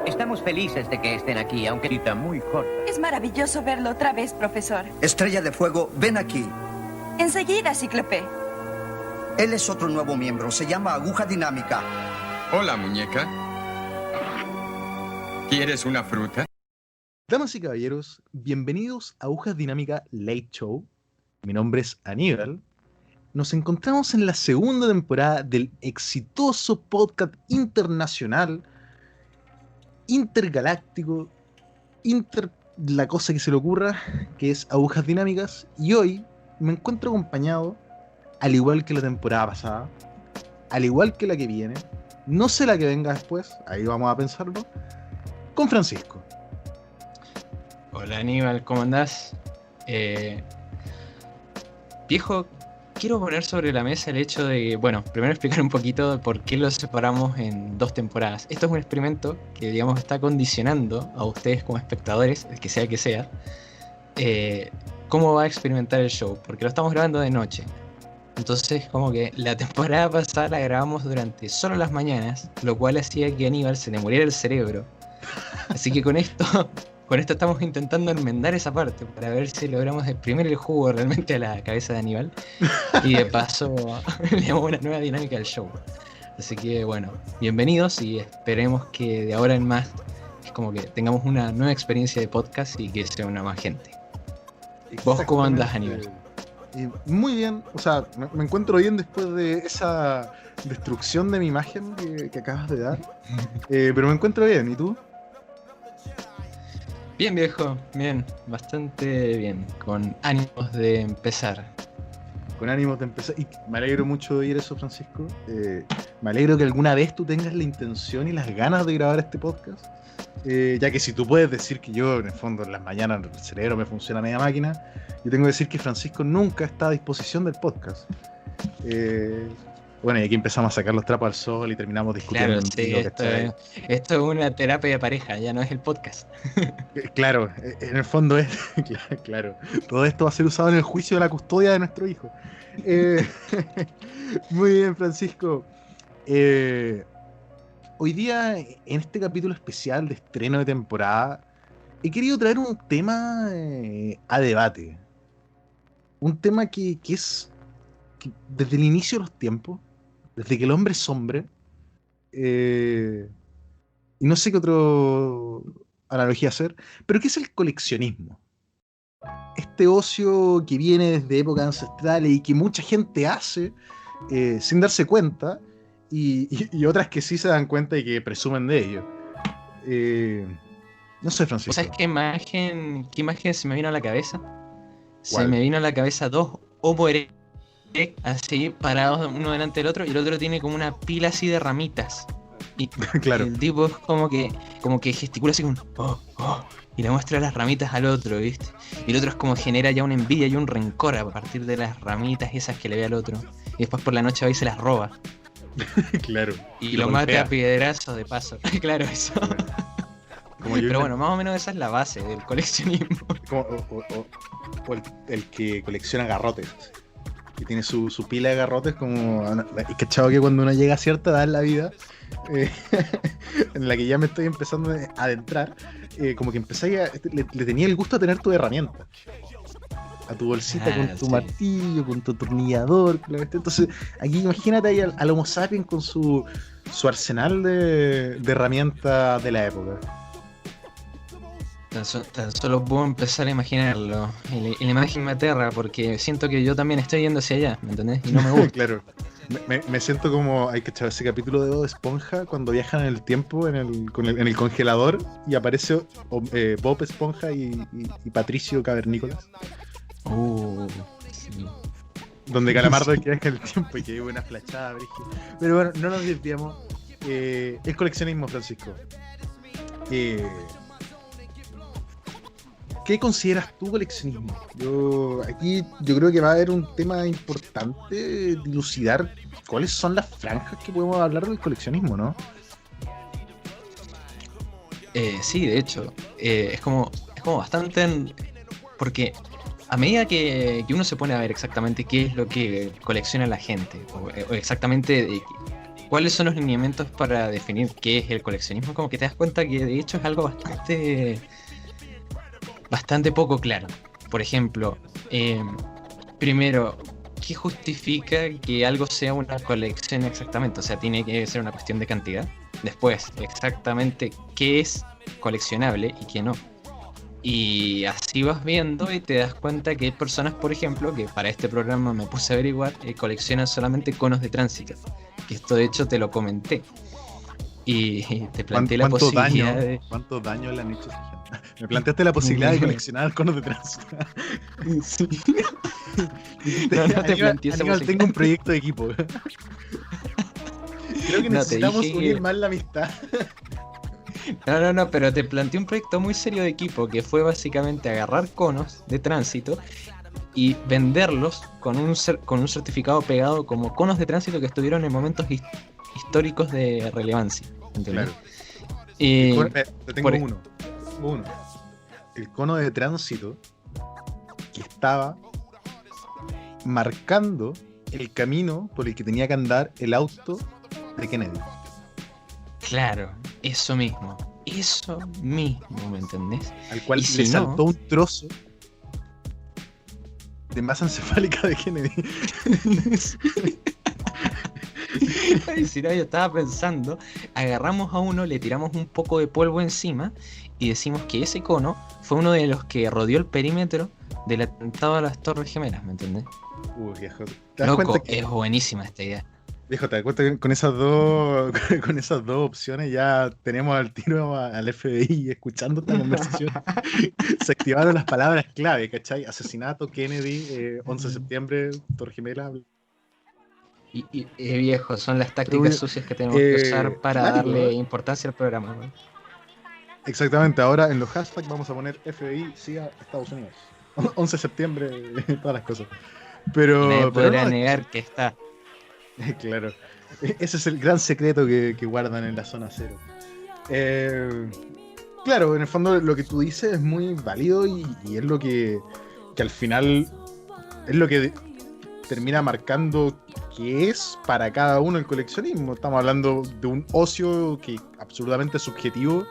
Estamos felices de que estén aquí, aunque está muy corta. Es maravilloso verlo otra vez, profesor. Estrella de Fuego, ven aquí. Enseguida, Cíclope. Él es otro nuevo miembro, se llama Aguja Dinámica. Hola, muñeca. ¿Quieres una fruta? Damas y caballeros, bienvenidos a Agujas Dinámica Late Show. Mi nombre es Aníbal. Nos encontramos en la segunda temporada del exitoso podcast internacional, intergaláctico, la cosa que se le ocurra, que es Agujas Dinámicas. Y hoy me encuentro acompañado, al igual que la temporada pasada, al igual que la que viene, no sé la que venga después, ahí vamos a pensarlo, con Francisco. Hola Aníbal, ¿cómo andás? Viejo, quiero poner sobre la mesa el hecho de, bueno, primero explicar un poquito de por qué los separamos en 2 temporadas. Esto es un experimento que, digamos, está condicionando a ustedes como espectadores, el que sea, cómo va a experimentar el show, porque lo estamos grabando de noche. Entonces, como que la temporada pasada la grabamos durante solo las mañanas, lo cual hacía que a Aníbal se le muriera el cerebro. Así que con esto estamos intentando enmendar esa parte para ver si logramos exprimir el jugo realmente a la cabeza de Aníbal y de paso le damos una nueva dinámica al show. Así que bueno, bienvenidos y esperemos que de ahora en más es como que tengamos una nueva experiencia de podcast y que sea una más gente. ¿Vos cómo andás, Aníbal? Muy bien, o sea, me encuentro bien después de esa destrucción de mi imagen que acabas de dar, pero me encuentro bien, ¿y tú? Bien, viejo, bien, bastante bien, con ánimos de empezar. Con ánimos de empezar, y me alegro mucho de oír eso, Francisco. Me alegro que alguna vez tú tengas la intención y las ganas de grabar este podcast, ya que si tú puedes decir que yo, en el fondo, en las mañanas el cerebro me funciona media máquina, yo tengo que decir que Francisco nunca está a disposición del podcast. Bueno, y aquí empezamos a sacar los trapos al sol y terminamos discutiendo. Claro, sí, esto es una terapia de pareja, ya no es el podcast. Claro, en el fondo es, claro, todo esto va a ser usado en el juicio de la custodia de nuestro hijo. Muy bien, Francisco. Hoy día, en este capítulo especial de estreno de temporada, he querido traer un tema a debate. Un tema que es que desde el inicio de los tiempos, desde que el hombre es hombre, y no sé qué otra analogía hacer, pero ¿qué es el coleccionismo? Este ocio que viene desde épocas ancestrales y que mucha gente hace sin darse cuenta, y otras que sí se dan cuenta y que presumen de ello. No sé, Francisco. ¿Sabes qué imagen se me vino a la cabeza? ¿Cuál? Se me vino a la cabeza 2 Homo erectus así parados uno delante del otro, y el otro tiene como una pila así de ramitas. Y Claro. el tipo es como que gesticula así como y le muestra las ramitas al otro, ¿viste? Y el otro es como genera ya una envidia y un rencor a partir de las ramitas esas que le ve al otro. Y después por la noche va y se las roba. Claro. Y lo mata a piedrazos de paso. Claro, eso. Pero bueno, más o menos esa es la base del coleccionismo. O el que colecciona garrotes, que tiene su pila de garrotes, como he cachado que cuando uno llega a cierta edad en la vida, en la que ya me estoy empezando a adentrar, como que le tenía el gusto a tener tu herramienta, a tu bolsita con tu martillo, con tu tornillador, entonces aquí imagínate ahí al Homo sapiens con su arsenal de herramientas de la época. Tan solo puedo empezar a imaginarlo. Y la imagen me aterra porque siento que yo también estoy yendo hacia allá, ¿me entendés? Y no me gusta. Claro. Me siento como, hay que echar ese capítulo de Bob Esponja cuando viajan en el tiempo en el congelador y aparece Bob Esponja y Patricio Cavernícolas. Sí. Donde Calamardo viaja en el tiempo y que hay una flashada, brígida. Pero bueno, no nos desviamos. El coleccionismo, Francisco. ¿Qué consideras tú coleccionismo? Yo creo que va a haber un tema importante, dilucidar cuáles son las franjas que podemos hablar del coleccionismo, ¿no? Sí, de hecho, es como bastante, porque a medida que uno se pone a ver exactamente qué es lo que colecciona la gente, o exactamente ¿cuáles son los lineamientos para definir qué es el coleccionismo? Como que te das cuenta que de hecho es algo bastante poco claro. Por ejemplo, primero, ¿qué justifica que algo sea una colección exactamente? O sea, tiene que ser una cuestión de cantidad. Después, exactamente qué es coleccionable y qué no. Y así vas viendo y te das cuenta que hay personas, por ejemplo, que para este programa me puse a averiguar, coleccionan solamente conos de tránsito. Que esto de hecho te lo comenté. Y te planteé la posibilidad de... ¿Cuánto daño le han hecho a esa gente? Me planteaste la posibilidad de coleccionar conos de tránsito. Sí. Dijiste, No, no te planteé esa Aníbal, posibilidad. tengo un proyecto de equipo. Creo que No, te necesitamos dije unir que- más la amistad. No, pero te planteé un proyecto muy serio de equipo que fue básicamente agarrar conos de tránsito y venderlos con un certificado pegado como conos de tránsito que estuvieron en momentos históricos de relevancia. ¿Entendés? Claro. Y Te tengo por- uno. El cono de tránsito que estaba marcando el camino por el que tenía que andar el auto de Kennedy. claro, eso mismo, ¿me entendés? Al cual Y si le no- saltó un trozo de masa encefálica de Kennedy. Y si no, yo estaba pensando, agarramos a uno, le tiramos un poco de polvo encima y decimos que ese cono fue uno de los que rodeó el perímetro del atentado a las Torres Gemelas, ¿me entendés? Viejo. ¿Te das Loco, cuenta que, es buenísima esta idea. viejo, te das cuenta que con esas con esas dos opciones ya tenemos al tiro al FBI escuchando esta conversación? Se activaron las palabras clave, ¿cachai? Asesinato, Kennedy, 11 de septiembre, Torre Gemela. Y viejo, son las Pero, tácticas sucias que tenemos que usar para claro, darle ¿no? importancia al programa, ¿no? Exactamente, ahora en los hashtags vamos a poner FBI, CIA, Estados Unidos. 11 de septiembre, todas las cosas. Pero, Nadie pero podrá no, negar que está. claro, ese es el gran secreto que guardan en la zona cero. Claro, en el fondo lo que tú dices es muy válido y es lo que al final es lo que termina marcando qué es para cada uno el coleccionismo. Estamos hablando de un ocio que absolutamente subjetivo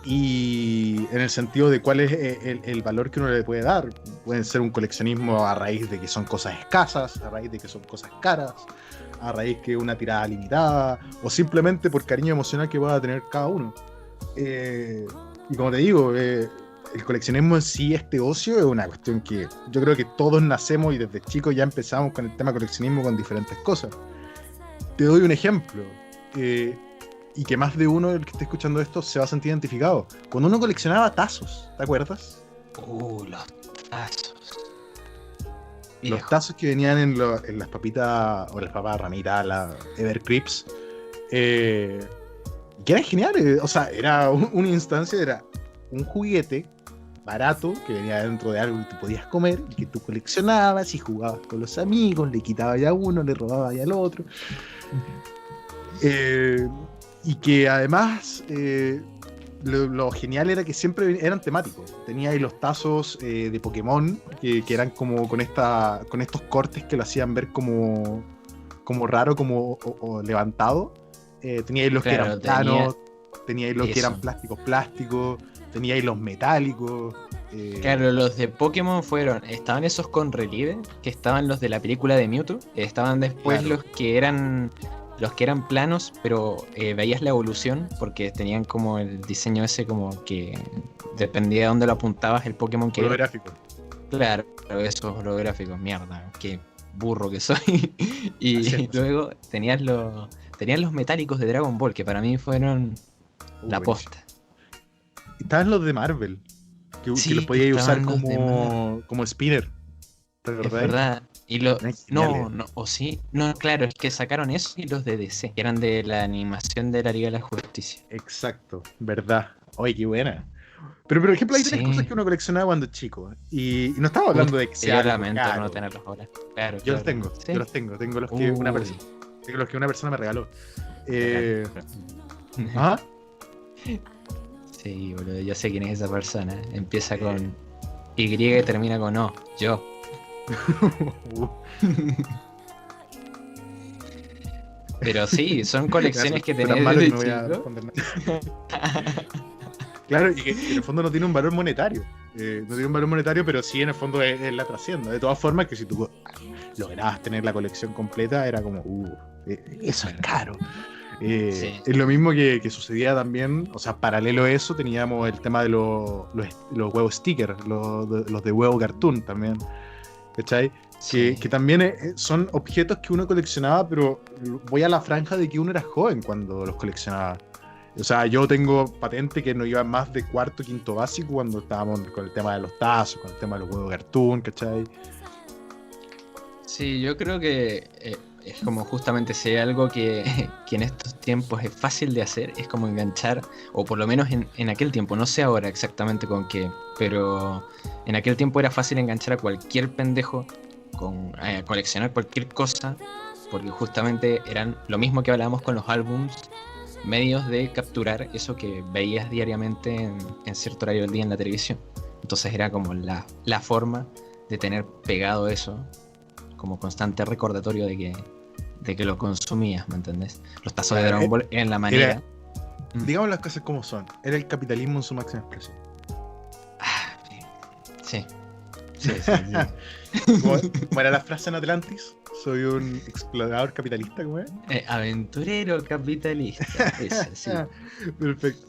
y en el sentido de cuál es el valor que uno le puede dar. Pueden ser un coleccionismo a raíz de que son cosas escasas, a raíz de que son cosas caras, a raíz que una tirada limitada, o simplemente por cariño emocional que pueda tener cada uno. Y como te digo, el coleccionismo en sí, este ocio, es una cuestión que yo creo que todos nacemos y desde chicos ya empezamos con el tema coleccionismo con diferentes cosas. Te doy un ejemplo. Y que más de uno, el que esté escuchando esto, se va a sentir identificado. Cuando uno coleccionaba tazos, ¿te acuerdas? Los tazos. Los Viejo. tazos que venían en las papitas, o las papas ramitas, la Evercrisps, que eran geniales. O sea, era una instancia, era un juguete barato que venía dentro de algo que tú podías comer y que tú coleccionabas y jugabas con los amigos, le quitabas ya a uno, le robabas ya al otro. Y que además lo genial era que siempre eran temáticos. Tenía ahí los tazos de Pokémon que eran como con estos cortes que lo hacían ver como raro, como o levantado. Tenía ahí los que Claro, eran planos, tenía ahí los que eran plásticos, tenía ahí los metálicos. Claro, los de Pokémon estaban esos con relieve, que estaban los de la película de Mewtwo, estaban después Claro. los que eran planos, pero veías la evolución, porque tenían como el diseño ese como que dependía de dónde lo apuntabas el Pokémon que era. Holográfico. Claro, esos holográficos, mierda, qué burro que soy. Y Así es. luego tenían los metálicos de Dragon Ball, que para mí fueron la Buenísimo. posta. Estaban los de Marvel, que Sí, los podías usar estaban los de como spinner. ¿Te Es acordás? verdad. Y Eran geniales. o sí. No, claro, es que sacaron eso y los de DC, que eran de la animación de la Liga de la Justicia. Exacto, verdad. Oye, qué buena. Pero por ejemplo, hay tres Sí. cosas que uno coleccionaba cuando es chico. Y no estamos hablando de que Yo sea algo lamento caro. no tenerlos ahora. Claro, Yo los claro. tengo, Sí. yo los tengo. Tengo los que una Uy. persona, tengo los que una persona me regaló. Bacán. ¿Ah? Sí, boludo, yo sé quién es esa persona. Empieza con Y y termina con O. Yo. Pero sí, son colecciones que Fue tenés tan malo desde que no voy a chico. responder nada. Claro, y que en el fondo no tiene un valor monetario. No tiene un valor monetario, pero sí en el fondo es la trascienda. De todas formas, que si tú lograbas tener la colección completa, era como, eso es caro. Sí. Es lo mismo que sucedía también, o sea, paralelo a eso, teníamos el tema de los huevos stickers, los de huevo cartoon también, ¿cachai? Sí. Que también son objetos que uno coleccionaba, pero voy a la franja de que uno era joven cuando los coleccionaba. O sea, yo tengo patente que no iba más de cuarto, quinto básico cuando estábamos con el tema de los tazos, con el tema de los huevos cartoon, ¿cachai? Sí, yo creo que es como justamente si hay algo que en estos tiempos es fácil de hacer, es como enganchar, o por lo menos en aquel tiempo, no sé ahora exactamente con qué, pero en aquel tiempo era fácil enganchar a cualquier pendejo a coleccionar cualquier cosa, porque justamente eran lo mismo que hablábamos con los álbums, medios de capturar eso que veías diariamente en cierto horario del día en la televisión. Entonces era como la forma de tener pegado eso como constante recordatorio de que lo consumías, ¿me entendés? Los tazos de Dragon Ball en la manera. Digamos las cosas como son. Era el capitalismo en su máxima expresión. Sí. ¿Cómo era la frase en Atlantis? Soy un explorador capitalista, ¿cómo es? Aventurero capitalista. Ese, sí. Perfecto.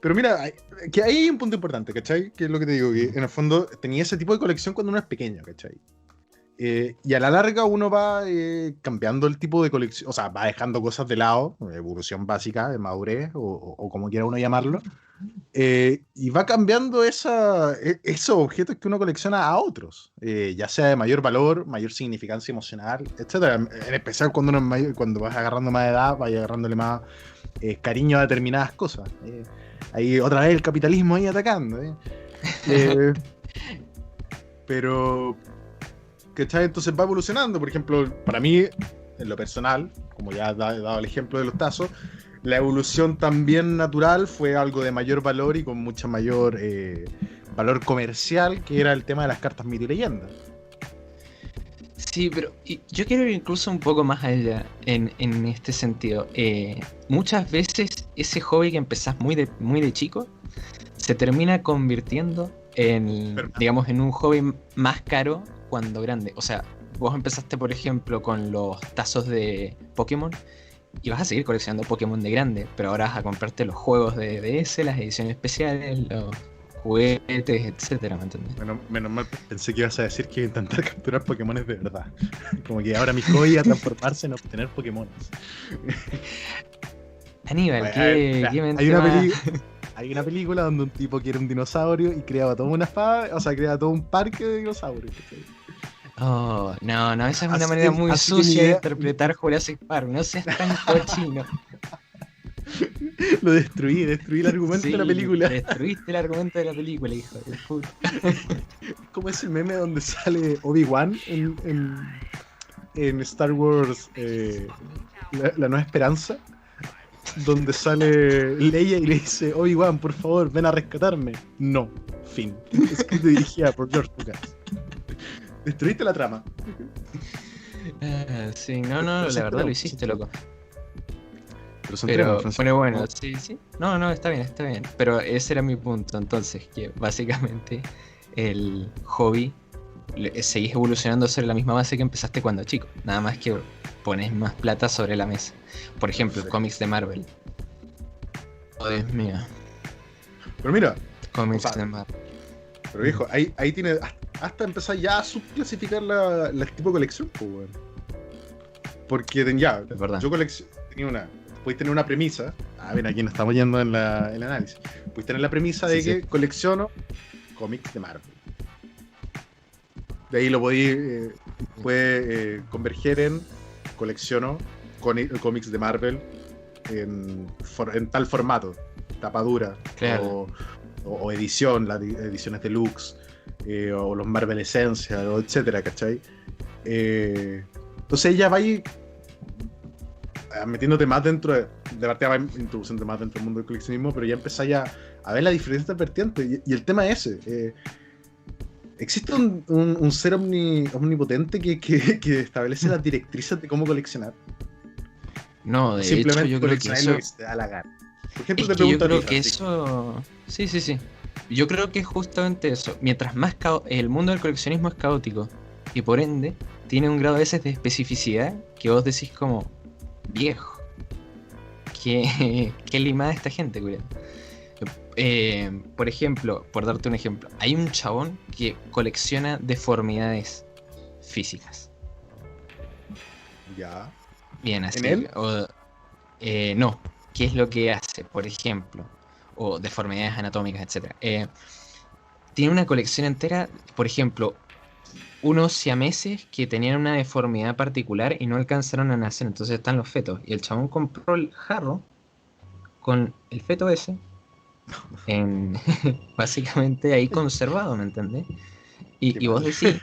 Pero mira, que ahí hay un punto importante, ¿cachai? Que es lo que te digo, que en el fondo tenía ese tipo de colección cuando uno es pequeño, ¿cachai? Y a la larga uno va cambiando el tipo de colección, o sea, va dejando cosas de lado, evolución básica, de madurez, o como quiera uno llamarlo, y va cambiando esos objetos que uno colecciona a otros, ya sea de mayor valor, mayor significancia emocional, etcétera. En especial cuando uno es mayor, cuando vas agarrando más edad, vas agarrándole más cariño a determinadas cosas. Ahí otra vez el capitalismo ahí atacando. Pero ¿cachai? Entonces va evolucionando. Por ejemplo, para mí, en lo personal, como ya he dado el ejemplo de los tazos, la evolución también natural fue algo de mayor valor y con mucha mayor valor comercial, que era el tema de las cartas mito y leyenda. Sí, pero yo quiero ir incluso un poco más allá en este sentido. Muchas veces ese hobby que empezás muy de chico se termina convirtiendo digamos, en un hobby más caro cuando grande. O sea, vos empezaste, por ejemplo, con los tazos de Pokémon y vas a seguir coleccionando Pokémon de grande, pero ahora vas a comprarte los juegos de DS, las ediciones especiales, los juguetes, etcétera, ¿me entiendes? Bueno, menos mal, pensé que ibas a decir que iba a intentar capturar Pokémones de verdad. Como que ahora mi hobby a transformarse en obtener Pokémones. Aníbal, ¿qué mente hay una película donde un tipo quiere un dinosaurio y creaba toda una espada, o sea, crea todo un parque de dinosaurios. Oh, no, esa es una Así manera que- muy así que sucia mi de idea- interpretar Jurassic Park. No seas tan cochino. Lo destruí el argumento de la Sí, película. Destruiste el argumento de la película, hijo de puta. Como ese meme donde sale Obi-Wan en Star Wars la Nueva Esperanza, donde sale Leia y le dice: Obi-Wan, por favor, ven a rescatarme. No, fin. Escrito y dirigida por George Lucas. Destruiste la trama. Sí, no, la verdad lo hiciste, loco. Pero son Pero temas, Francisco. bueno, sí. No, está bien. Pero ese era mi punto, entonces, que básicamente el hobby seguís evolucionando sobre la misma base que empezaste cuando chico. Nada más que pones más plata sobre la mesa. Por ejemplo, Sí. cómics de Marvel. Oh, Dios mío. Pero mira, Cómics O sea, de Marvel. pero viejo, ahí tiene hasta empezar ya a subclasificar el tipo de colección, pues, weón. Porque Es verdad. yo tenía podéis tener una premisa. Ven, aquí nos estamos yendo en el análisis. Podéis tener la premisa de Sí, que colecciono cómics de Marvel. De ahí lo puede converger en colecciono cómics de Marvel en tal formato, tapa dura, Claro. o edición, las ediciones deluxe, o los Marvel Esencia, o etcétera, ¿cachai? Entonces ella va a ir metiéndote más dentro de partida, va introduciéndote más dentro del mundo del coleccionismo, pero ya empezás ya a ver las diferentes vertientes, y el tema es ese. ¿Existe un ser omnipotente que establece las directrices de cómo coleccionar? No, de hecho Simplemente yo creo que coleccionar eso... lo que se te da la gana. Por ejemplo, Es te que yo pregunto a creo ti, que Francisco. eso... Sí, sí, sí. Yo creo que es justamente eso. Mientras más el mundo del coleccionismo es caótico y por ende tiene un grado a veces de especificidad que vos decís como, viejo, qué limada esta gente, culiao. Por ejemplo, por darte un ejemplo, hay un chabón que colecciona deformidades físicas. Ya. Bien, así. ¿En él? No. ¿Qué es lo que hace, por ejemplo? O deformidades anatómicas, etcétera. Tiene una colección entera, por ejemplo, unos siameses que tenían una deformidad particular y no alcanzaron a nacer, entonces están los fetos. Y el chabón compró el jarro con el feto ese, en, básicamente ahí conservado, ¿me entendés? Qué Y vos mal. decís,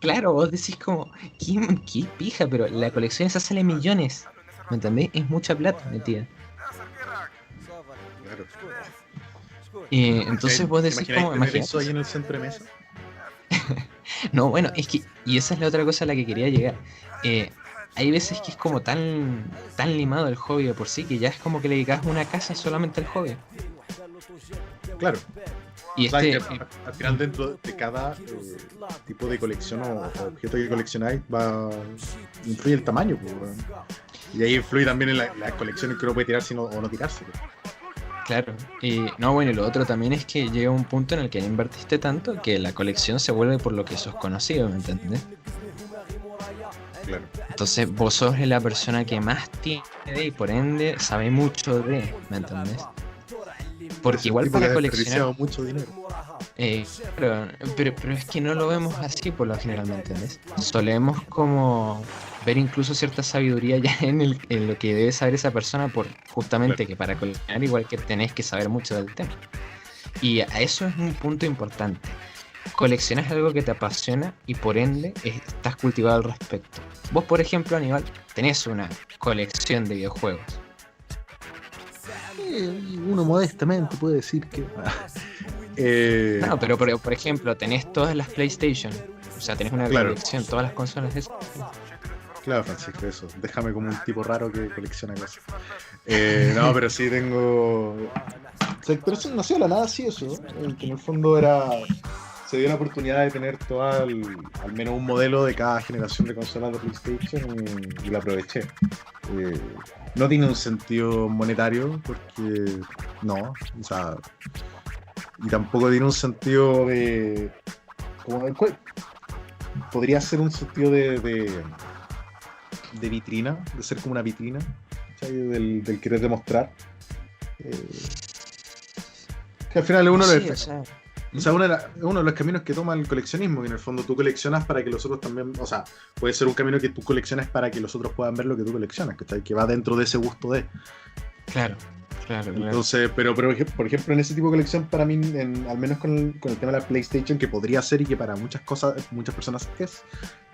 claro, vos decís como, qué pija, pero la colección esa sale millones, ¿me entendés? Es mucha plata metida. Claro. Y entonces vos ¿Te decís imagináis como, tener imagínate. eso ahí en el centro de mesa? No, bueno, es que, y esa es la otra cosa a la que quería llegar. Hay veces que es como tan limado el hobby de por sí que ya es como que le dedicas una casa solamente al hobby. Claro. Y O sea, este, que al final dentro de cada tipo de colección o objeto que coleccionáis influye el tamaño, pues, weón. Y ahí influye también en las colecciones que uno puede tirarse o no tirarse, pues. claro. Y no, bueno, y lo otro también es que llega un punto en el que ya invertiste tanto que la colección se vuelve por lo que sos conocido, ¿me entendés? Claro. Entonces vos sos la persona que más tiene y por ende sabe mucho ¿me entendés? Porque igual para coleccionar... mucho dinero. pero es que no lo vemos así por lo general, ¿me entendés? Solemos como ver incluso cierta sabiduría ya en lo que debe saber esa persona por justamente Claro. que para coleccionar igual que tenés que saber mucho del tema. Y a eso es un punto importante. Coleccionas algo que te apasiona y por ende estás cultivado al respecto. Vos, por ejemplo, Aníbal, tenés una colección de videojuegos. Uno modestamente puede decir que... No, pero por ejemplo, tenés todas las PlayStation. O sea, tenés una Claro. colección, todas las consolas de esas. Claro, Francisco, eso. Déjame como un tipo raro que colecciona cosas. No, pero sí tengo... O sea, pero eso no ha sido la nada así eso. Que en el fondo era... Se dio la oportunidad de tener al menos un modelo de cada generación de consolas de PlayStation y lo aproveché. No tiene un sentido monetario porque no, o sea, y tampoco tiene un sentido de... podría ser un sentido de vitrina, de ser como una vitrina, ¿cachai? Del querer demostrar. Que al final es uno de los... Sí, O sea, uno de los caminos que toma el coleccionismo, que en el fondo tú coleccionas para que los otros también, o sea, puede ser un camino que tú coleccionas para que los otros puedan ver lo que tú coleccionas, que va dentro de ese gusto de. claro. Entonces, pero por ejemplo, en ese tipo de colección, para mí, al menos con el tema de la PlayStation, que podría ser y que para muchas personas es,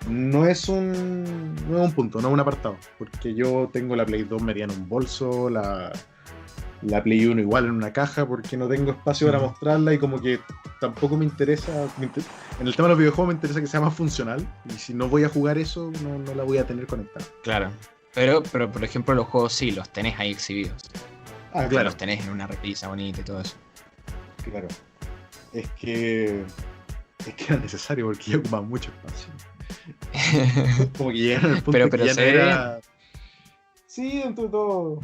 no es un punto, no es un apartado, porque yo tengo la Play 2 metida en un bolso, la Play 1 igual en una caja porque no tengo espacio para mostrarla y como que tampoco me interesa, en el tema de los videojuegos me interesa que sea más funcional y si no voy a jugar eso no la voy a tener conectada. Claro. Pero por ejemplo los juegos sí, los tenés ahí exhibidos. Claro, Los tenés en una repisa bonita y todo eso. claro. Es que era necesario porque ya ocupaba mucho espacio. Como que llegaron al punto Pero que ya se no ve era... Sí, dentro de todo.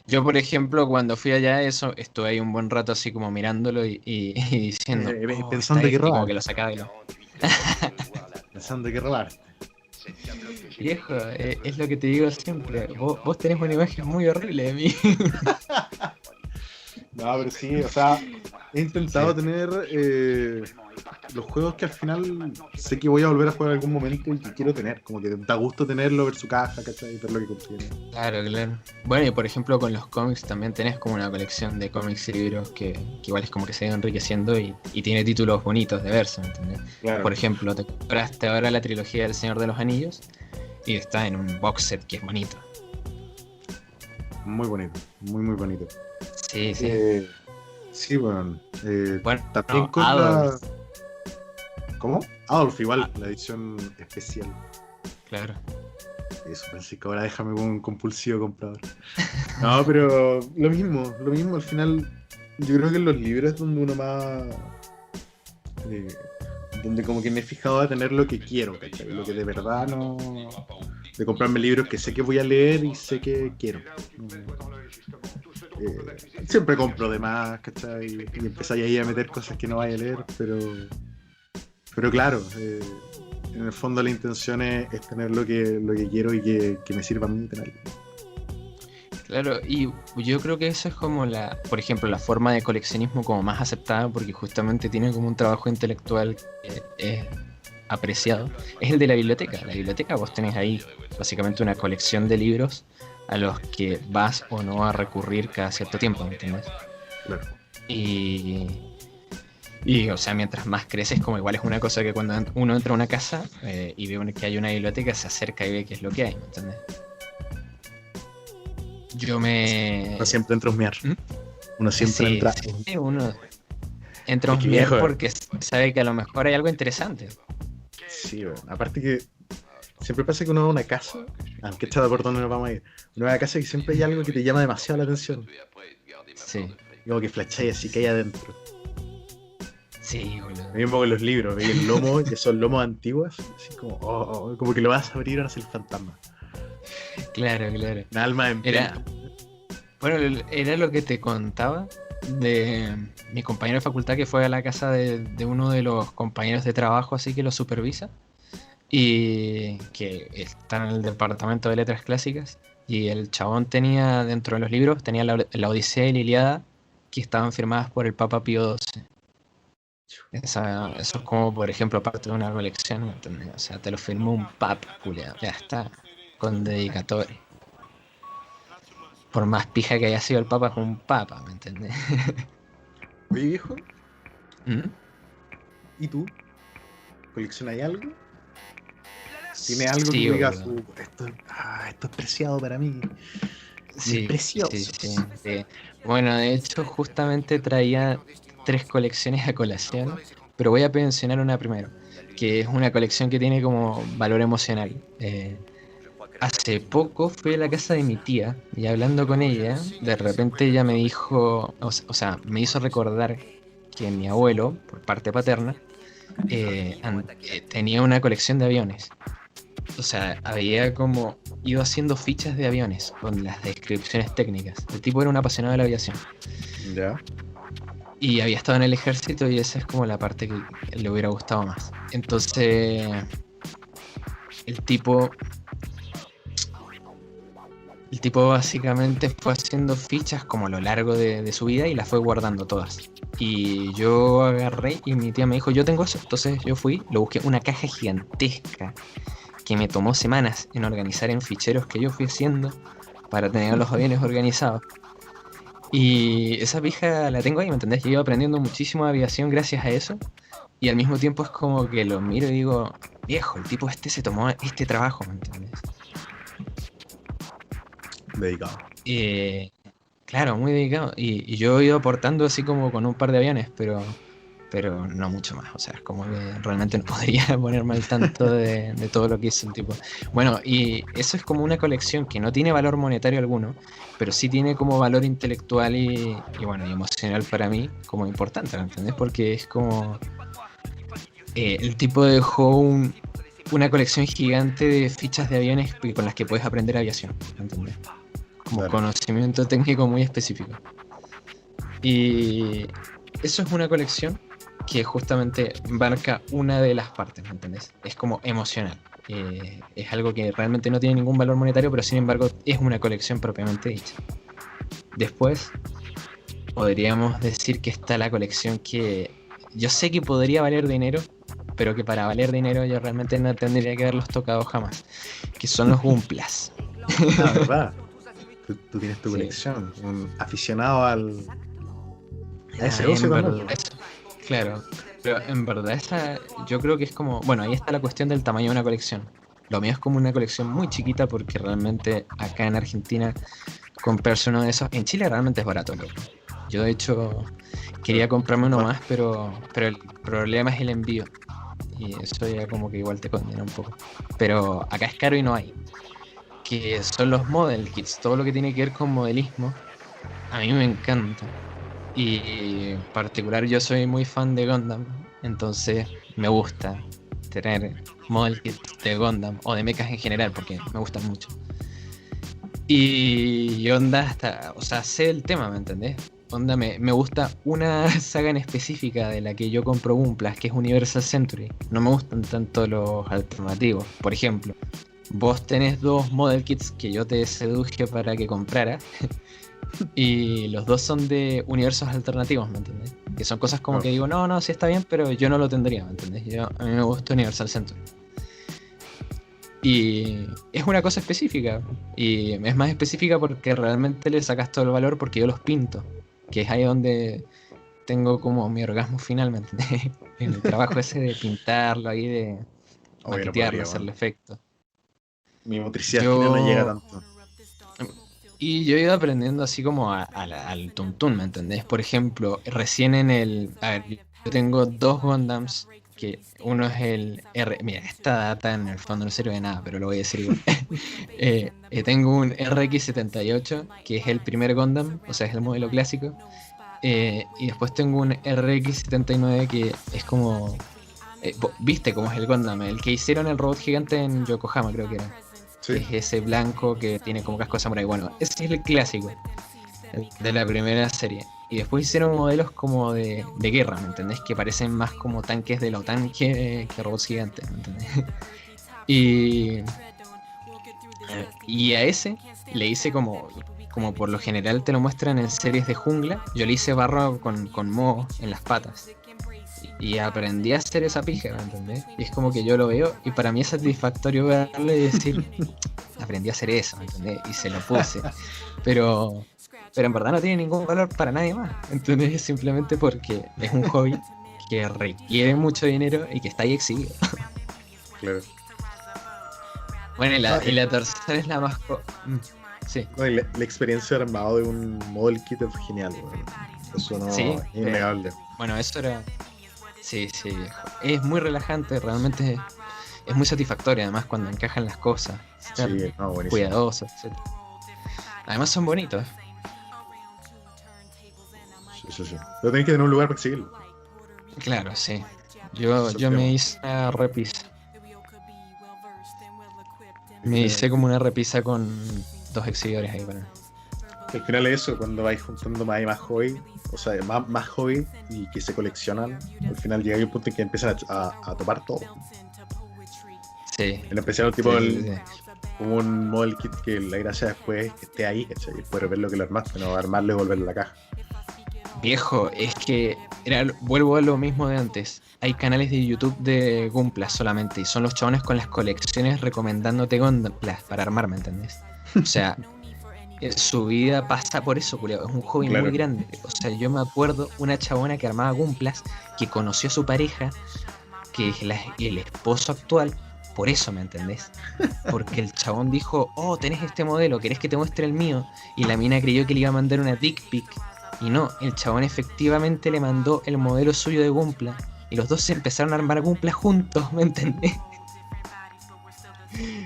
Yo, por ejemplo, cuando fui allá, estuve ahí un buen rato así como mirándolo y diciendo, pensando está que este", y robar. como que lo sacaba y lo... Pensando que robar. Viejo, es lo que te digo siempre. Vos tenés una imagen muy horrible de mí. No, pero sí, o sea, he intentado tener los juegos que al final sé que voy a volver a jugar en algún momento y que quiero tener. Como que da gusto tenerlo, ver su caja, ¿cachai? Ver lo que contiene. Claro. Bueno, y por ejemplo con los cómics también tenés como una colección de cómics y libros que igual es como que se va enriqueciendo y tiene títulos bonitos de verse, ¿me entendés? Claro. Por ejemplo, te compraste ahora la trilogía del Señor de los Anillos y está en un box set que es bonito. Muy bonito, muy bonito. Sí. Sí, bueno. Bueno, también no, con Adolf. ¿Cómo? Adolf, igual, la edición especial. Claro. Eso, pensé que ahora déjame como un compulsivo comprador. No, pero lo mismo, al final, yo creo que en los libros es donde uno más... donde como que me he fijado a tener lo que quiero, ¿cachai? Lo que de verdad no... De comprarme libros que sé que voy a leer y sé que quiero. Siempre compro de más, ¿cachai? Y empezáis ahí a meter cosas que no vaya a leer, pero claro, en el fondo la intención es tener lo que quiero y que me sirva a mí tenerlo. Claro, y yo creo que eso es como por ejemplo, la forma de coleccionismo como más aceptada, porque justamente tiene como un trabajo intelectual que es apreciado, es el de la biblioteca. La biblioteca vos tenés ahí básicamente una colección de libros a los que vas o no a recurrir cada cierto tiempo, ¿me entiendes? Claro. Y o sea, mientras más creces, como igual es una cosa que cuando uno entra a una casa y ve que hay una biblioteca, se acerca y ve qué es lo que hay, ¿me entiendes? Uno siempre entra a husmear. Uno siempre Sí, entra... sí, uno entra a Es que husmear viejo, porque sabe que a lo mejor hay algo interesante. Sí, bueno. Aparte que siempre pasa que uno va a una casa, aunque está por donde nos vamos a ir, uno va a una casa y siempre hay algo que te llama demasiado la atención. Sí, Como que flashea así que hay adentro. sí, boludo. Lo mismo con los libros, veis el lomo, y esos lomos antiguos, así como, como que lo vas a abrir y ahora es el fantasma. Claro. Una alma en pena. Bueno, era lo que te contaba de mi compañero de facultad que fue a la casa de uno de los compañeros de trabajo, así que lo supervisa, y que está en el departamento de letras clásicas, y el chabón tenía dentro de los libros, tenía la Odisea y la Ilíada, que estaban firmadas por el Papa Pío XII. Eso es como, por ejemplo, parte de una colección, ¿me entiendes? O sea, te lo firmó un papa, culiao, ya está, con dedicatoria. Por más pija que haya sido el papa, es un papa, ¿me entiendes? Oye, viejo, ¿Mm? ¿y tú? ¿Coleccionas algo? ¿Tiene algo Sí, que digas, boludo. esto es preciado para mí? Sí, Precioso. sí. Bueno, de hecho, justamente traía 3 colecciones a colación, pero voy a mencionar una primero, que es una colección que tiene como valor emocional. Hace poco fui a la casa de mi tía y hablando con ella, de repente ella me dijo, o sea, me hizo recordar que mi abuelo, por parte paterna, tenía una colección de aviones. O sea, había como ido haciendo fichas de aviones con las descripciones técnicas. El tipo era un apasionado de la aviación. Ya. Y había estado en el ejército y esa es como la parte que le hubiera gustado más. Entonces, el tipo básicamente fue haciendo fichas como a lo largo de su vida y las fue guardando todas. Y yo agarré y mi tía me dijo, yo tengo eso. Entonces yo fui, lo busqué, una caja gigantesca que me tomó semanas en organizar en ficheros que yo fui haciendo para tener los aviones organizados. Y esa pija la tengo ahí, ¿me entendés? Yo iba aprendiendo muchísimo de aviación gracias a eso. Y al mismo tiempo es como que lo miro y digo, viejo, el tipo se tomó este trabajo, ¿me entendés? Dedicado. Claro, muy dedicado. Y yo he ido aportando así como con un par de aviones, pero no mucho más. O sea, es como que realmente no podría ponerme al tanto de todo lo que hizo el tipo. Bueno, y eso es como una colección que no tiene valor monetario alguno, pero sí tiene como valor intelectual y bueno, y emocional para mí como importante, ¿me entendés? Porque es como... el tipo dejó una colección gigante de fichas de aviones con las que puedes aprender aviación, ¿me entendés? Como Claro. conocimiento técnico muy específico. Y eso es una colección que justamente marca una de las partes, ¿me entendés? Es como emocional. Es algo que realmente no tiene ningún valor monetario, pero sin embargo es una colección propiamente dicha. Después podríamos decir que está la colección que yo sé que podría valer dinero, pero que para valer dinero yo realmente no tendría que haberlos tocado jamás, que son los Gumplas. Ah, ¿verdad? Tú tienes tu Sí. colección. Un aficionado a ese Ah, ocio en también. verdad, claro, pero en verdad esa yo creo que es como, bueno, ahí está la cuestión del tamaño de una colección. Lo mío es como una colección muy chiquita porque realmente acá en Argentina comprarse uno de esos, en Chile realmente es barato, loco. Yo de hecho quería comprarme uno más, pero el problema es el envío. Y eso ya como que igual te condena un poco. Pero acá es caro y no hay. que son los model kits, todo lo que tiene que ver con modelismo, a mí me encanta. Y en particular yo soy muy fan de Gundam, entonces me gusta tener model kits de Gundam o de mechas en general porque me gustan mucho. Y onda hasta, o sea, sé el tema, ¿me entendés? Onda me gusta una saga en específica de la que yo compro Gunplas, que es Universal Century. No me gustan tanto los alternativos. Por ejemplo, vos tenés 2 model kits que yo te seduje para que compraras. Y los 2 son de universos alternativos, ¿me entendés? Que son cosas como que digo, no, sí está bien, pero yo no lo tendría, ¿me entendés? A mí me gusta Universal Century. Y es una cosa específica. Y es más específica porque realmente le sacas todo el valor porque yo los pinto. Que es ahí donde tengo como mi orgasmo final, ¿me entendés? En el trabajo ese de pintarlo ahí, de maquetearlo, hacerle efecto. Mi motricidad final no llega tanto. Y yo he ido aprendiendo así como al tuntún, ¿me entendés? Por ejemplo, recién en el... A ver, yo tengo 2 Gundams, que uno es el R... Mira, esta data en el fondo no sirve de nada, pero lo voy a decir igual. Tengo un RX-78, que es el primer Gundam, o sea, es el modelo clásico. Y después tengo un RX-79, que es como... ¿Viste cómo es el Gundam? El que hicieron el robot gigante en Yokohama, creo que era. Sí. Es ese blanco que tiene como casco de samurai. Bueno, ese es el clásico de la primera serie. Y después hicieron modelos como de guerra, ¿me entendés? Que parecen más como tanques de la OTAN que robots gigantes, ¿me entendés? Y a ese le hice como por lo general te lo muestran en series de jungla. Yo le hice barro con moho en las patas. Y aprendí a hacer esa pija, ¿me entendés? Y es como que yo lo veo y para mí es satisfactorio verle y decir, aprendí a hacer eso, ¿me entendés? Y se lo puse. Pero en verdad no tiene ningún valor para nadie más, ¿entendés? Simplemente porque es un hobby que requiere mucho dinero y que está ahí exhibido. Claro. Bueno, y la tercera es la más... Sí. No, y la experiencia de armado de un model kit es genial, bueno. Eso no sí, es innegable. Bueno, eso era... Sí, viejo. Es muy relajante, realmente es muy satisfactorio, además cuando encajan las cosas. Sí, cuidadosos, etc. Además son bonitos. Sí. Pero tenés que tener un lugar para exhibirlo. Claro, sí. Yo me hice una repisa. Me hice como una repisa con 2 exhibidores ahí para... Al final es eso, cuando vais juntando más hobby, o sea, más hobby y que se coleccionan, al final llega un punto en que empiezan a topar todo. Sí. En especial tipo como un model kit que la gracia después es que esté ahí, ¿cachai? Después ver lo que lo armaste, no armarlo y volverlo a la caja. Viejo, es que vuelvo a lo mismo de antes. Hay canales de YouTube de Gunplas solamente y son los chabones con las colecciones recomendándote Gunplas para armar, ¿me entendés? O sea, su vida pasa por eso, culiao. Es un hobby muy grande. O sea, yo me acuerdo una chabona que armaba Gunplas que conoció a su pareja, que es el esposo actual, por eso, ¿me entendés? Porque el chabón dijo, oh, tenés este modelo, ¿querés que te muestre el mío? Y la mina creyó que le iba a mandar una dick pic. Y no, el chabón efectivamente le mandó el modelo suyo de Gunpla. Y los dos se empezaron a armar Gunpla juntos, ¿me entendés?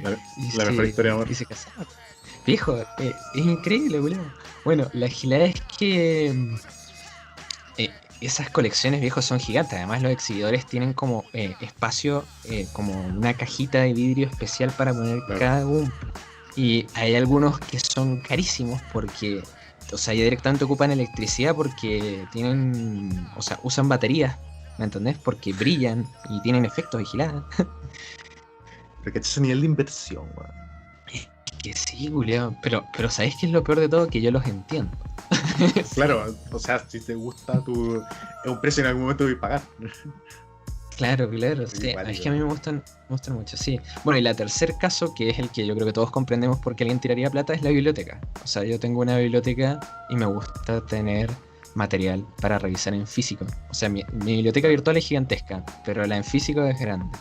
La mejor historia de amor. Y se casaron. Viejo, es increíble, boludo. Bueno, la gilada es que esas colecciones, viejos, son gigantes. Además, los exhibidores tienen como espacio, como una cajita de vidrio especial para poner cada Gunpla. Y hay algunos que son carísimos porque, o sea, ya directamente ocupan electricidad porque tienen, o sea, usan baterías, ¿me entendés? Porque brillan y tienen efectos de gilada. Pero que ese nivel de inversión, weón. Que sí, Julián, pero ¿sabés qué es lo peor de todo? Que yo los entiendo. Claro, o sea, si te gusta es un precio en algún momento de pagar. Claro, sí. Es que a mí me gustan mucho, sí. Bueno, y el tercer caso, que es el que yo creo que todos comprendemos porque alguien tiraría plata, es la biblioteca. O sea, yo tengo una biblioteca y me gusta tener material para revisar en físico. O sea, mi biblioteca virtual es gigantesca, pero la en físico es grande.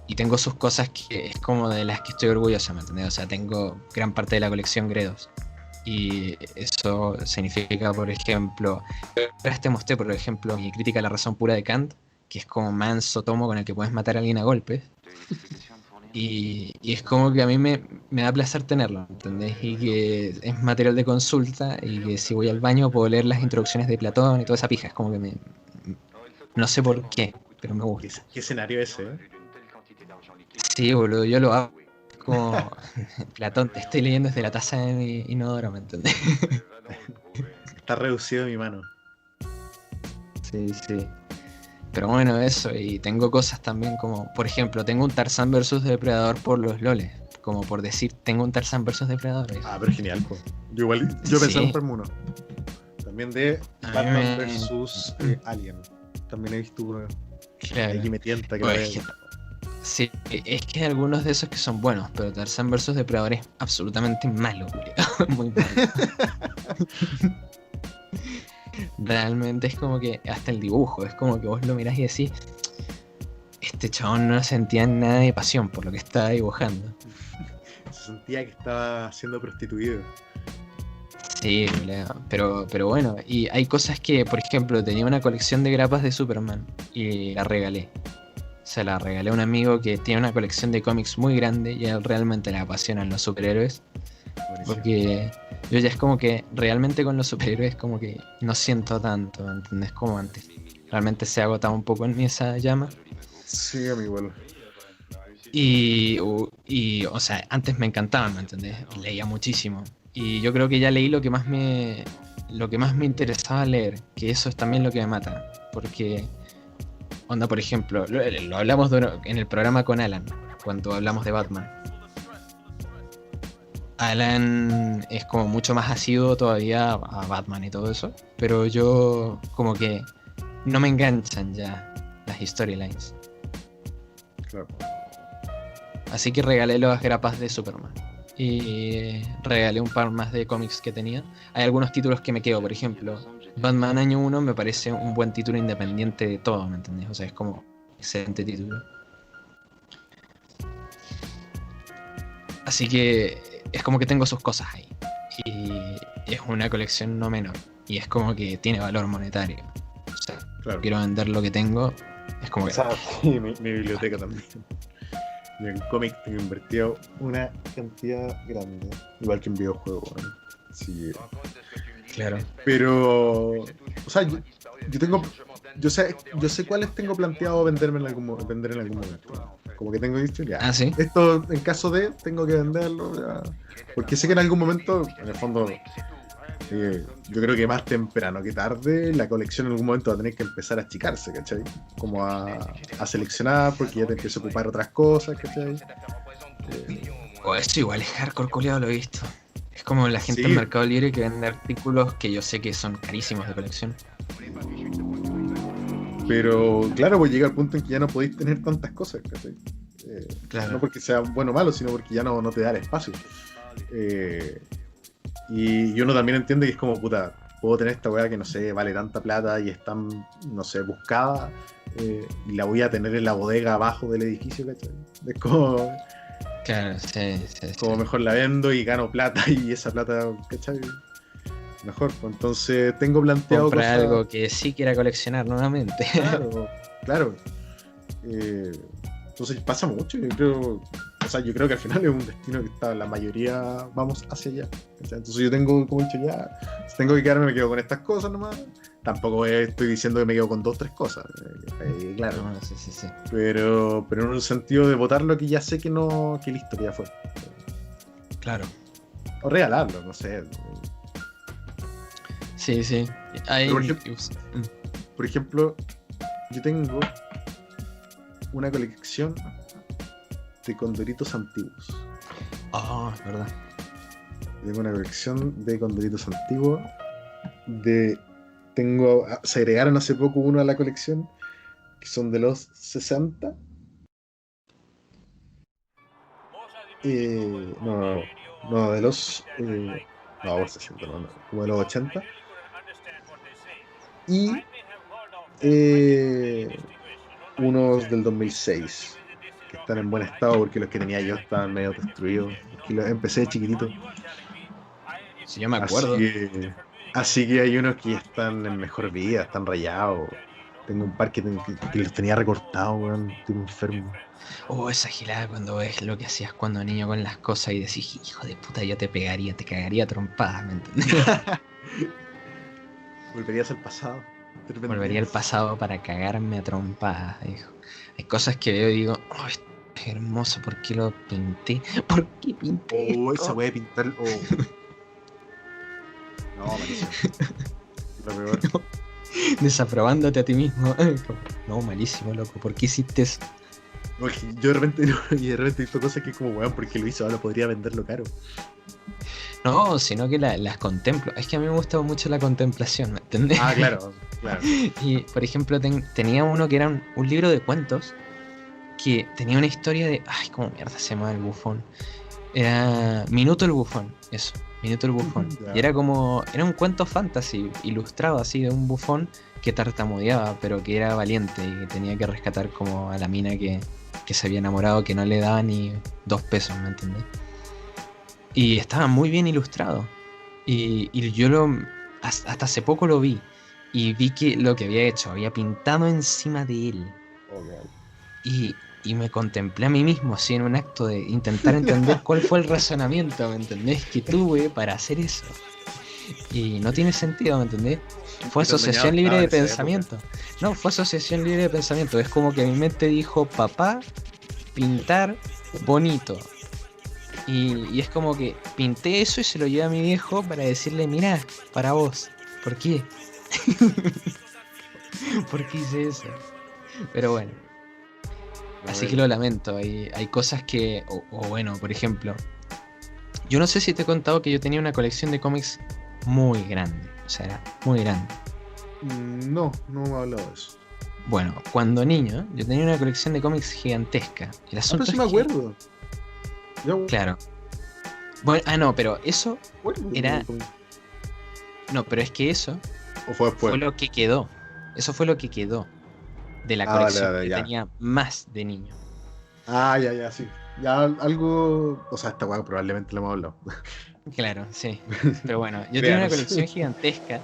Y tengo sus cosas que es como de las que estoy orgulloso, ¿me entendés? O sea, tengo gran parte de la colección Gredos. Y eso significa, por ejemplo, te mostré, por ejemplo, mi crítica a la razón pura de Kant, que es como manso tomo con el que puedes matar a alguien a golpes. Y es como que a mí me da placer tenerlo, ¿entendés? Y que es material de consulta y que si voy al baño puedo leer las introducciones de Platón y toda esa pija. Es como que no sé por qué, pero me ¿Qué, gusta. qué escenario ese, eh? Sí, boludo, yo lo hago como Platón, te estoy leyendo desde la taza de mi inodoro, ¿me entendés? Está reducido mi mano. Sí, sí. Pero bueno, eso, y tengo cosas también como, por ejemplo, tengo un Tarzán versus Depredador por los loles. Como por decir, tengo un Tarzán versus Depredador. Ah, pero genial, po. Yo pensé Sí. en comprarme uno. También de A mí Batman me- versus Alien. También he visto uno. Claro. Aquí me tienta que lo Oye, vea. es que- sí, es que hay algunos de esos que son buenos, pero Tarzán versus Depredador es absolutamente malo, culiao. Muy malo. Realmente es como que hasta el dibujo, es como que vos lo mirás y decís, este chabón no sentía nada de pasión por lo que estaba dibujando. Se sentía que estaba siendo prostituido. Sí, pero bueno, y hay cosas que, por ejemplo, tenía una colección de grapas de Superman y la regalé. Se la regalé a un amigo que tiene una colección de cómics muy grande y a él realmente le apasionan los superhéroes. Buenísimo. Porque yo ya es como que realmente con los superhéroes como que no siento tanto, ¿me ¿entendés? Como antes. Realmente se ha agotado un poco en mí esa llama. Sí, a mí igual. O sea, antes me encantaban, ¿me entendés? Leía muchísimo. Y yo creo que ya leí lo que más me interesaba leer, que eso es también lo que me mata. Porque, onda, por ejemplo, lo hablamos en el programa con Alan, cuando hablamos de Batman. Alan es como mucho más asiduo todavía a Batman y todo eso, pero yo como que no me enganchan ya las storylines. Claro. Así que regalé las grapas de Superman. Y regalé un par más de cómics que tenía. Hay algunos títulos que me quedo, por ejemplo, Batman Año 1 me parece un buen título independiente de todo, ¿me entendés? O sea, es como excelente título. Así que es como que tengo sus cosas ahí. Y es una colección no menor. Y es como que tiene valor monetario. O sea, Claro. quiero vender lo que tengo. Es como O que... sea, sí, mi biblioteca también. Yo en cómics tengo invertido una cantidad grande. Igual que en videojuegos, ¿no? Sí. Claro. Pero, o sea, yo tengo, yo sé cuáles tengo planteado vender en algún momento. Como que tengo dicho, ya. Ah, ¿sí? Esto, en caso de, tengo que venderlo, ya. Porque sé que en algún momento, en el fondo, yo creo que más temprano que tarde, la colección en algún momento va a tener que empezar a achicarse, ¿cachai? Como a seleccionar, porque ya te empieza a ocupar otras cosas, ¿cachai? O eso igual es hardcore, culiado, lo he visto. Es como la gente Sí. en Mercado Libre que vende artículos que yo sé que son carísimos de colección. Pero claro, pues llega el punto en que ya no podéis tener tantas cosas, ¿cachai? Claro. No porque sea bueno o malo, sino porque ya no te da el espacio. Y uno también entiende que es como, puta, puedo tener esta weá que no sé, vale tanta plata y es tan, no sé, buscada, y la voy a tener en la bodega abajo del edificio, ¿cachai? Es como, Claro, sí. como mejor la vendo y gano plata y esa plata, ¿cachai? Mejor, pues entonces tengo planteado Comprar cosas... algo que sí quiera coleccionar nuevamente. Claro, claro. Entonces pasa mucho, yo creo que al final es un destino que está, la mayoría vamos hacia allá. ¿Cachai? Entonces yo tengo, como he dicho ya, si tengo que quedarme, me quedo con estas cosas nomás. Tampoco estoy diciendo que me quedo con 2 o 3 cosas, claro. No, sí. Pero en un sentido de votarlo que ya sé que no, que listo, que ya fue. Claro. O regalarlo, no sé. Sí. Hay... Pero por ejemplo, yo tengo una colección de condoritos antiguos. Oh, es verdad. Tengo una colección de condoritos antiguos. Se agregaron hace poco uno a la colección, que son de los 60. No, de los... no, 60, no, como de los 80. Y unos del 2006, que están en buen estado porque los que tenía yo estaban medio destruidos. Que los empecé de chiquitito. Sí, yo me acuerdo. Así que hay unos que ya están en mejor vida, están rayados. Tengo un par que los tenía recortados, weón. Estoy enfermo. Oh, esa gilada cuando ves lo que hacías cuando niño con las cosas y decís, hijo de puta, yo te pegaría, te cagaría a trompadas, ¿me entendés? Volverías al pasado. Volvería al pasado para cagarme a trompadas, hijo. Hay cosas que veo y digo, oh, esto es hermoso, ¿por qué lo pinté? ¿Por qué pinté Oh, esto? esa weá de pintar. Oh. No, malísimo. Lo peor. Desaprobándote a ti mismo. No, malísimo, loco, ¿por qué hiciste eso? Porque yo de repente, y de repente he visto cosas que es como, weón, porque lo hizo, ahora podría venderlo caro. No, sino que las contemplo. Es que a mí me gusta mucho la contemplación, ¿me entendés? Ah, claro, claro. Y, por ejemplo, tenía uno que era un libro de cuentos que tenía una historia de... Ay, ¿cómo mierda se llama el bufón? Era Minuto el Bufón, eso, Minuto el Bufón. Ya. Y era como... Era un cuento fantasy ilustrado así de un bufón que tartamudeaba, pero que era valiente y que tenía que rescatar como a la mina que se había enamorado, que no le daba ni 2 pesos, ¿me entendés? Y estaba muy bien ilustrado. Y yo hasta hace poco lo vi. Y vi que lo que había hecho, había pintado encima de él. Y me contemplé a mí mismo, así en un acto de intentar entender cuál fue el razonamiento, ¿me entendés? Que tuve para hacer eso. Y no tiene sentido, ¿me entendés? Fue asociación libre de pensamiento. No, fue asociación libre de pensamiento. Es como que mi mente dijo, papá, pintar bonito. Y es como que pinté eso y se lo llevé a mi viejo para decirle, mira, para vos. ¿Por qué? ¿Por qué hice eso? Pero bueno. Así que lo lamento. Hay cosas que... O bueno, por ejemplo, yo no sé si te he contado que yo tenía una colección de cómics muy grande. O sea, era muy grande. No me ha hablado de eso. Bueno, cuando niño, yo tenía una colección de cómics gigantesca. El asunto Pero sí es me que- acuerdo. Yo Claro. Bueno, no, pero eso... acuerdo. Era- No, pero es que eso ¿O fue después? fue lo que quedó. Eso fue lo que quedó de la Ah, vale, colección vale, que ya. tenía más de niño. Ah, ya, sí. Ya algo... O sea, esta weá probablemente lo hemos hablado. Claro, sí. Pero bueno, yo tenía una Créanos. colección gigantesca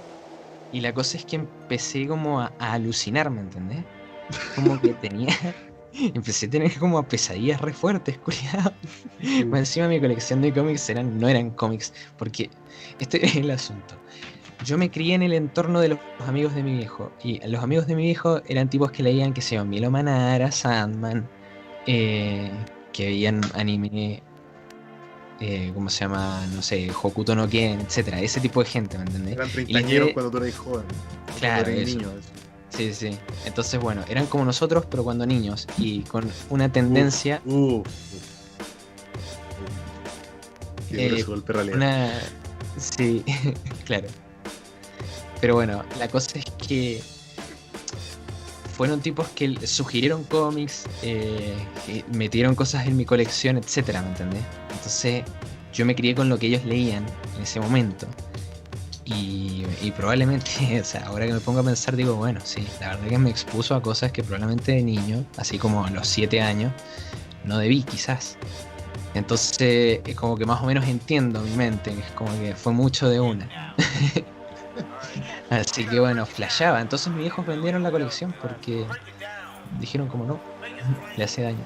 y la cosa es que empecé como a alucinar, ¿me entendés? Como que tenía... Empecé a tener como pesadillas re fuertes, culiado. Más encima mi colección de cómics no eran cómics, porque este es el asunto. Yo me crié en el entorno de los amigos de mi viejo, y los amigos de mi viejo eran tipos que leían, que se llaman Milo Manara, Sandman, que veían anime, ¿cómo se llama? No sé, Hokuto no Ken, etcétera. Ese tipo de gente, ¿me entendés? Eran Y treintañeros de- cuando tú eras joven. Claro, Cuando eras eso. niño. Sí, sí. Entonces, bueno, eran como nosotros, pero cuando niños, y con una tendencia... Qué duro ese golpe de realidad. Una... Sí, claro. Pero bueno, la cosa es que fueron tipos que sugirieron cómics, que metieron cosas en mi colección, etcétera, ¿me entendés? Entonces yo me crié con lo que ellos leían en ese momento. Y probablemente, o sea, ahora que me pongo a pensar, digo, bueno, sí, la verdad que me expuso a cosas que probablemente de niño, así como a los 7 años, no debí, quizás. Entonces, es como que más o menos entiendo mi mente, es como que fue mucho de una. Así que bueno, flasheaba. Entonces mis viejos vendieron la colección porque dijeron como no, le hace daño.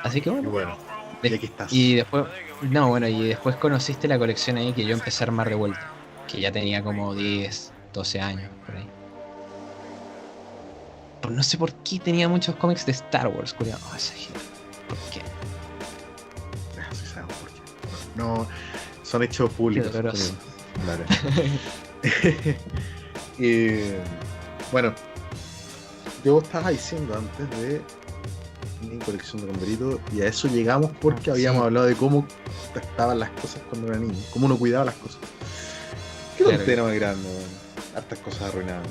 Así que Y bueno. bueno, y aquí estás. Y después, no, bueno, y después conociste la colección ahí que yo empecé a armar de vuelta. Que ya tenía como 10, 12 años, por ahí. Pero no sé por qué tenía muchos cómics de Star Wars, culiao. Oh, esa gente. ¿Por qué? Sí sabemos por qué. No, son hechos públicos. Qué doloroso. Claro. Bueno, yo estaba diciendo antes de mi colección de Condorito y a eso llegamos porque habíamos Sí. hablado de cómo estaban las cosas cuando era niño, cómo uno cuidaba las cosas. Qué Claro. tontera más grande, weón. Hartas cosas arruinadas.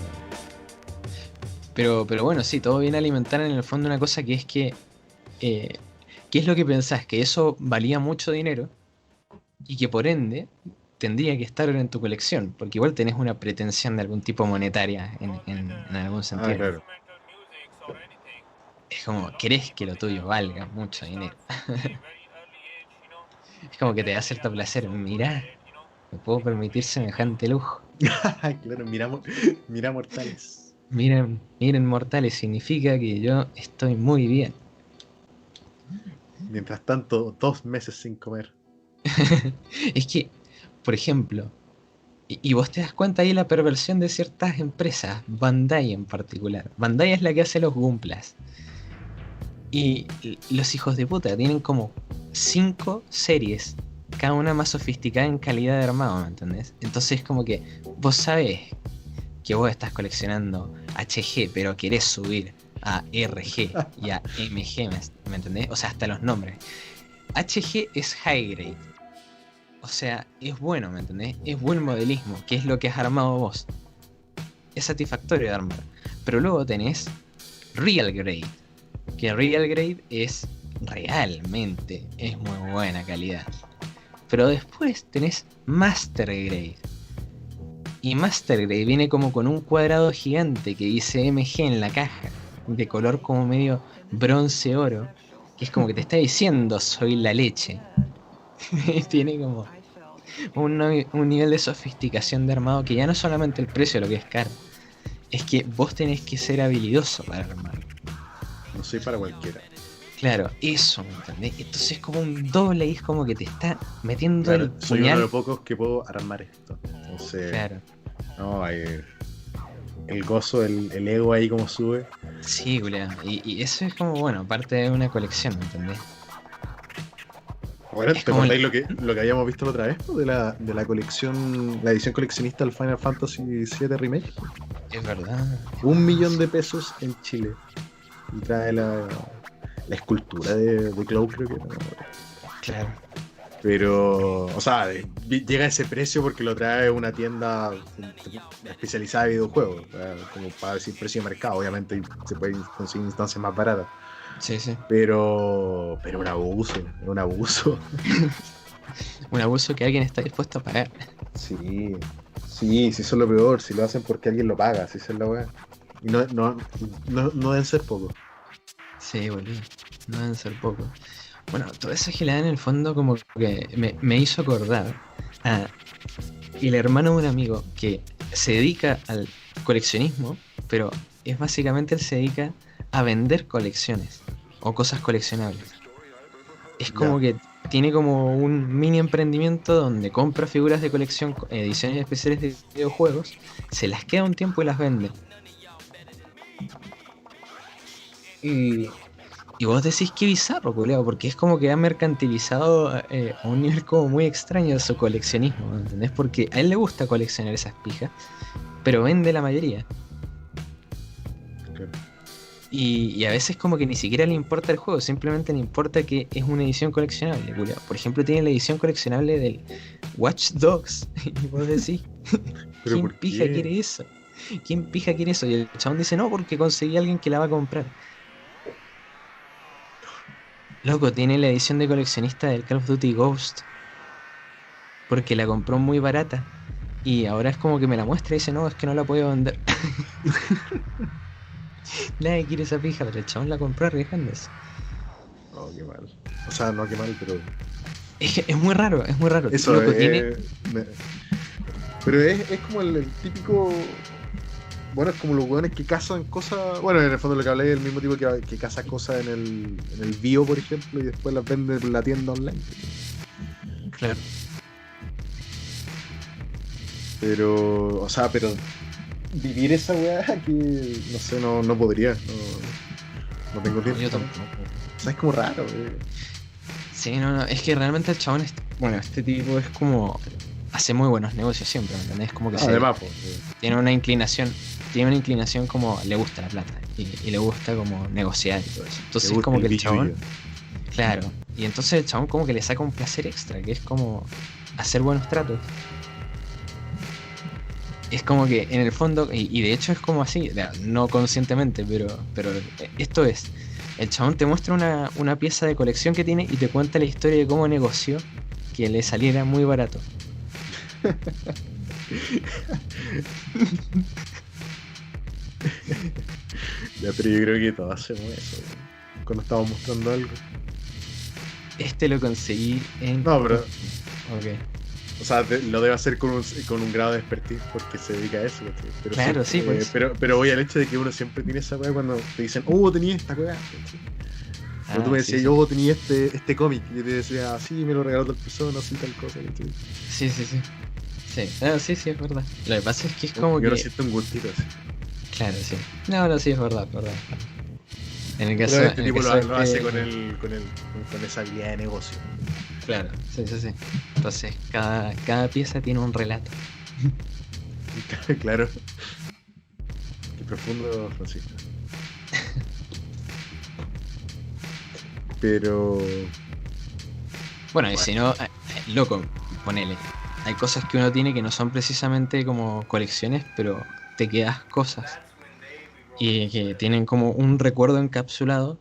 Pero bueno, sí, todo viene a alimentar en el fondo una cosa que es que... ¿qué es lo que pensás? Que eso valía mucho dinero y que por ende tendría que estar en tu colección, porque igual tenés una pretensión de algún tipo monetaria en algún sentido. Claro. Es como, querés que lo tuyo valga mucho dinero. Es como que te da cierto placer. Mirá, me puedo permitir semejante lujo. Claro, mira mortales. Miren, mortales, significa que yo estoy muy bien. Mientras tanto, 2 meses sin comer. Es que, por ejemplo, y vos te das cuenta ahí la perversión de ciertas empresas, Bandai en particular. Bandai es la que hace los Gunplas. Y los hijos de puta tienen como 5 series, cada una más sofisticada en calidad de armado, ¿me entendés? Entonces como que vos sabés que vos estás coleccionando HG, pero querés subir a RG y a MG, ¿me entendés? O sea, hasta los nombres. HG es high grade. O sea, es bueno, ¿me entendés? Es buen modelismo, que es lo que has armado vos. Es satisfactorio de armar. Pero luego tenés real grade. Que real grade es realmente, es muy buena calidad. Pero después tenés master grade. Y master grade viene como con un cuadrado gigante que dice MG en la caja. De color como medio bronce oro. Que es como que te está diciendo soy la leche. Tiene como un nivel de sofisticación de armado que ya no es solamente el precio de lo que es caro. Es que vos tenés que ser habilidoso para armar. No soy para cualquiera. Claro, eso, ¿me entendés? Entonces es como un doble y es como que te está metiendo Claro, el soy uno puñal. de los pocos que puedo armar esto. Entonces, Claro, no, el gozo, el ego ahí como sube. sí, culiao. Y eso es como, bueno, parte de una colección, ¿me entendés? Bueno, Es ¿te como acordáis lo que habíamos visto la otra vez? ¿No? De la colección, la edición coleccionista del Final Fantasy VII Remake. Es verdad. 1 millón de pesos en Chile. Y trae la escultura de Cloud, creo que era. Claro. Pero, o sea, llega a ese precio porque lo trae una tienda especializada de videojuegos. Como para decir precio de mercado, obviamente y se pueden conseguir instancias más baratas. Sí, sí. Pero un abuso, es un abuso. Un abuso que alguien está dispuesto a pagar. Sí, sí, eso es lo peor, si lo hacen porque alguien lo paga, si esa es la weá. Y no deben ser pocos. Sí, boludo. No deben ser pocos. Bueno, toda esa gilada en el fondo como que me hizo acordar a el hermano de un amigo que se dedica al coleccionismo, pero es básicamente él se dedica a vender colecciones o cosas coleccionables. Es como que tiene como un mini emprendimiento donde compra figuras de colección, ediciones especiales de videojuegos, se las queda un tiempo y las vende. Y vos decís qué bizarro, culiao, porque es como que ha mercantilizado a un nivel como muy extraño su coleccionismo, ¿me entendés? Porque a él le gusta coleccionar esas pijas, pero vende la mayoría. Claro. Y a veces como que ni siquiera le importa el juego, simplemente le importa que es una edición coleccionable, culiao. Por ejemplo, tiene la edición coleccionable del Watch Dogs, y vos decís, ¿Pero ¿quién por pija qué? quiere eso? ¿Quién pija quiere eso? Y el chabón dice, no, porque conseguí a alguien que la va a comprar. Loco, tiene la edición de coleccionista del Call of Duty Ghost. Porque la compró muy barata. Y ahora es como que me la muestra y dice, no, es que no la puedo vender. Nadie quiere esa pija, pero el chabón la compró arriesgándose. Oh, qué mal. O sea, no qué mal, pero. Es que es muy raro, es muy raro. Eso Loco, es. tiene... Pero es como el típico. Bueno, es como los hueones que cazan cosas. Bueno, en el fondo lo que hablé es el mismo tipo que caza cosas en el bio, por ejemplo, y después las vende en la tienda online. Claro. Pero, o sea, vivir esa weá que no sé, no podría. No tengo tiempo. Yo tampoco. O sea, es como raro, Sí, no, es que realmente el chabón bueno, este tipo es como hace muy buenos negocios siempre, ¿me entendés? Como que Además, pues. tiene una inclinación como le gusta la plata y le gusta como negociar y todo eso. Entonces como que el chabón, claro, y entonces el chabón como que le saca un placer extra, que es como hacer buenos tratos. Es como que en el fondo, y de hecho es como así, no conscientemente, pero esto es, el chabón te muestra una pieza de colección que tiene y te cuenta la historia de cómo negoció que le saliera muy barato. Ya, pero yo creo que todos hacemos eso, cuando estamos mostrando algo. Este lo conseguí en... No, pero Ok. O sea, lo debe hacer con un grado de expertise porque se dedica a eso, ¿cachai? Pero Claro, sí, pues. pero voy al hecho de que uno siempre tiene esa weá cuando te dicen, tenía esta weá, ¿cachai? Cuando tú me decías, sí, yo tenía este cómic, y yo te decía, sí, me lo regaló tal persona, así, tal cosa, ¿cachai? sí. Sí, sí, es verdad. Lo que pasa es que es como yo que... lo siento un gustito así. Claro, sí. No, sí, es verdad. En el caso, Pero este en el tipo caso lo hace este- con esa habilidad de negocio. Claro, sí. Entonces, cada pieza tiene un relato. Claro. Qué profundo, Francisco. Pero... Bueno, y si no, loco, ponele. Hay cosas que uno tiene que no son precisamente como colecciones, pero te quedas cosas. Y que tienen como un recuerdo encapsulado,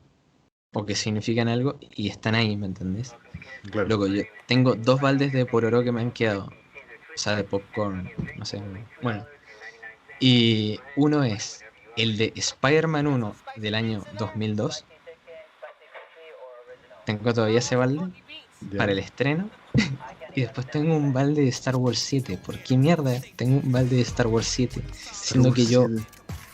o que significan algo, y están ahí, ¿me entendés? Claro. Loco, yo tengo 2 baldes de pororó que me han quedado. O sea, de popcorn, no sé. Bueno. Y uno es el de Spider-Man 1 del año 2002. Tengo todavía ese balde Ya. para el estreno. Y después tengo un balde de Star Wars 7. ¿Por qué mierda tengo un balde de Star Wars 7? Siendo que yo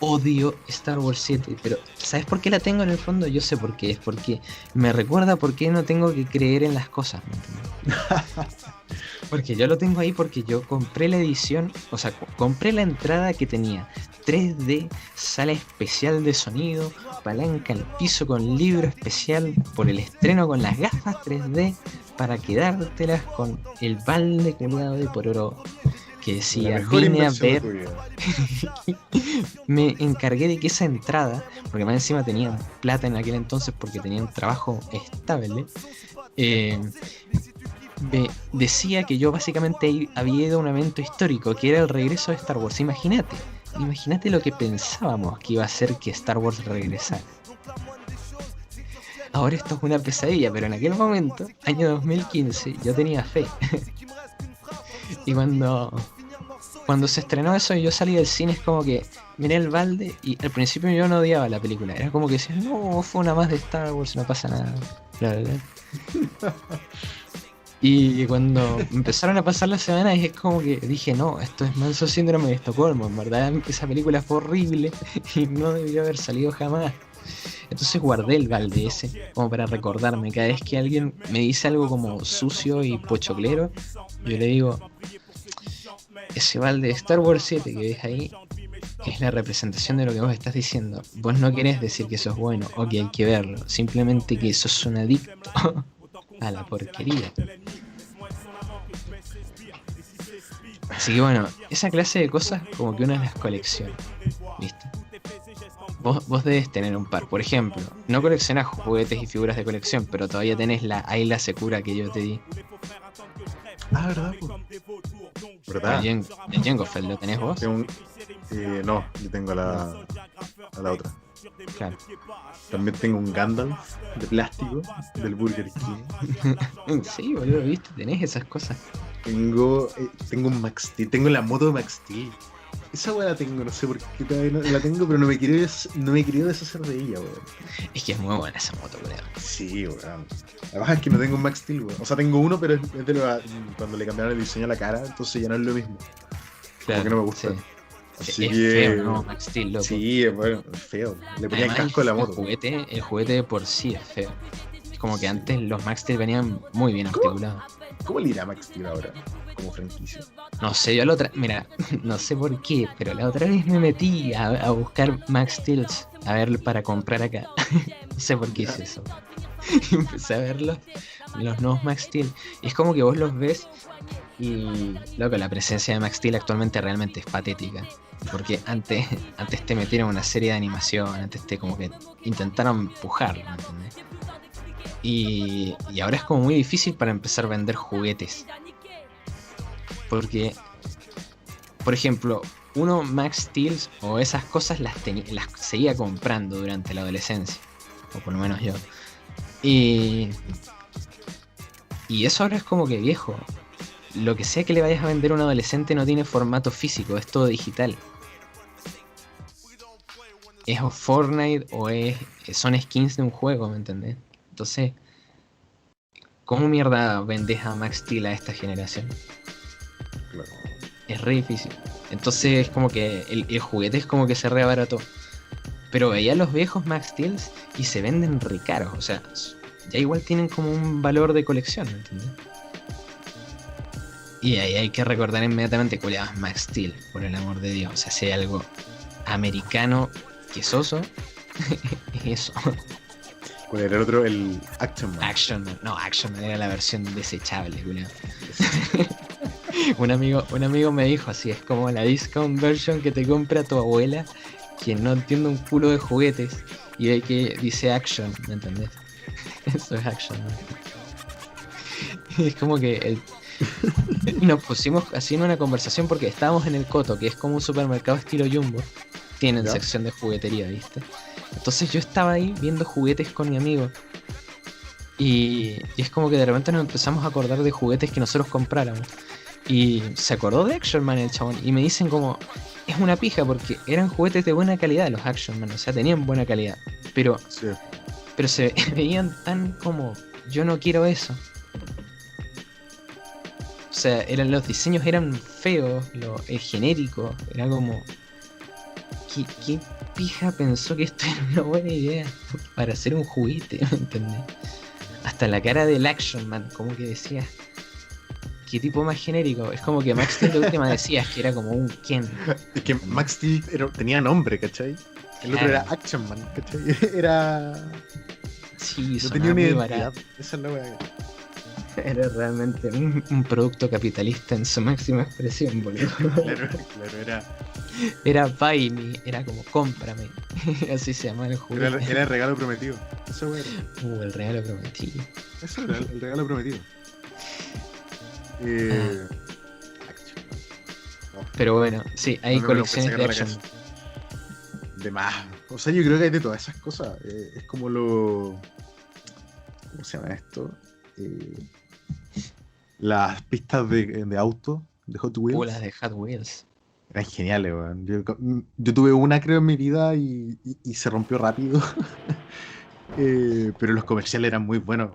odio Star Wars 7. Pero ¿sabes por qué la tengo en el fondo? Yo sé por qué. Es porque me recuerda por qué no tengo que creer en las cosas, ¿me entiendes? Porque yo lo tengo ahí porque yo compré la edición, o sea, compré la entrada que tenía 3D, sala especial de sonido, palanca al piso con libro especial por el estreno con las gafas 3D para quedártelas con el balde culiado de pororo que La decía, mejor vine a inversión de ver, tu vida. me encargué de que esa entrada, porque más encima tenía plata en aquel entonces porque tenía un trabajo estable, decía que yo básicamente había ido a un evento histórico, que era el regreso de Star Wars. Imagínate lo que pensábamos que iba a ser que Star Wars regresara. Ahora esto es una pesadilla, pero en aquel momento, año 2015, yo tenía fe. Y cuando se estrenó eso y yo salí del cine, es como que miré el balde y al principio yo no odiaba la película. Era como que decía, no, fue una más de Star Wars, no pasa nada. Bla, bla, bla. Y cuando empezaron a pasar las semanas es como que dije, no, esto es manso síndrome de Estocolmo, en verdad esa película fue horrible y no debió haber salido jamás. Entonces guardé el balde ese como para recordarme, cada vez que alguien me dice algo como sucio y pochoclero, yo le digo, ese balde de Star Wars 7 que ves ahí es la representación de lo que vos estás diciendo. Vos no querés decir que sos bueno o que hay que verlo, simplemente que sos un adicto a la porquería. Así que bueno, esa clase de cosas como que uno las colecciona, ¿viste? Vos debes tener un par. Por ejemplo, no coleccionás juguetes y figuras de colección, pero todavía tenés la Ayla Secura que yo te di. Ah, ¿verdad? Po? ¿Verdad? El Jango Fett, ¿lo tenés vos? Tengo no, yo tengo a la otra. Claro. También tengo un Gandalf de plástico del Burger King. Sí, boludo, ¿viste? Tenés esas cosas. Tengo un Max Steel, tengo la moto de Max Steel. Esa weá la tengo, no sé por qué todavía no la tengo, pero no me quiero deshacer de ella, weón. Es que es muy buena esa moto, weón. Sí, weón. Además es que no tengo un Max Steel, weón. O sea, tengo uno, pero es de cuando le cambiaron el diseño a la cara, entonces ya no es lo mismo. Como que no me gusta. Sí. Así es que... feo, ¿no? Max Steel, loco. Sí, bueno, es feo. Le ponía el Además, casco a la moto. El juguete de por sí es feo. Es como que antes los Max Steel venían muy bien articulados. ¿Cómo le irá Max Steel ahora? Como franquicia. No sé, yo la otra... Mira, no sé por qué, pero la otra vez me metí a buscar Max Steels a ver para comprar acá. No sé por qué hice eso. Y empecé a ver los nuevos Max Steel. Y es como que vos los ves y... Loco, la presencia de Max Steel actualmente realmente es patética. Porque antes te metieron una serie de animación, antes te como que intentaron empujarlo, ¿me entendés? Y ahora es como muy difícil para empezar a vender juguetes. Porque, por ejemplo, uno Max Steel o esas cosas las seguía comprando durante la adolescencia. O por lo menos yo. Y eso ahora es como que viejo. Lo que sea que le vayas a vender a un adolescente no tiene formato físico, es todo digital. Es o Fortnite o son skins de un juego, ¿me entendés? Entonces, ¿cómo mierda vendes a Max Steel a esta generación? Claro. Es re difícil. Entonces es como que el juguete es como que se reabarató. Pero veía los viejos Max Steels y se venden re caros. O sea, ya igual tienen como un valor de colección, ¿me entiendes? Y ahí hay que recordar inmediatamente culiados Max Steel, por el amor de Dios. O sea, si hay algo americano quesoso, es eso. ¿Cuál era el otro? El Action Man. Action Man. No, Action Man era la versión desechable, culiado. Un amigo me dijo así, es como la discount version que te compra tu abuela, quien no entiende un culo de juguetes y ve que dice Action, ¿me entendés? Eso es Action Man. Es como que nos pusimos así en una conversación porque estábamos en el Coto, que es como un supermercado estilo Jumbo. Tienen ¿Ya? sección de juguetería, ¿viste? Entonces yo estaba ahí viendo juguetes con mi amigo. Y es como que de repente nos empezamos a acordar de juguetes que nosotros compráramos. Y se acordó de Action Man el chabón. Y me dicen como, es una pija porque eran juguetes de buena calidad los Action Man. O sea, tenían buena calidad. Pero Sí. se veían tan como, yo no quiero eso. O sea, los diseños eran feos, el genérico. Era como, ¿qué pija pensó que esto era una buena idea para hacer un juguete? ¿Me entendés? Hasta la cara del Action Man, como que decía, ¿qué tipo más genérico? Es como que Max Steel de última decías que era como un Ken. Es que Max Steel tenía nombre, ¿cachai? El otro Claro. era Action Man, ¿cachai? Era... Sí, No tenía sonaba una muy identidad. barato. Esa es la wea. Era realmente un producto capitalista en su máxima expresión, boludo. Claro, era Era buy me, era como cómprame. Así se llama el juego. era el regalo prometido. Eso wea era. El regalo prometido. Eso era el regalo prometido. Action Man. Oh, Pero bueno, sí, hay no me lo puedo colecciones sacar de la Action. cabeza. De más. O sea, yo creo que hay de todas esas cosas. Es como lo... ¿Cómo se llama esto? Las pistas de auto de Hot Wheels Bolas de Hot Wheels. eran geniales, weón. Yo tuve una, creo, en mi vida y se rompió rápido. Pero los comerciales eran muy buenos,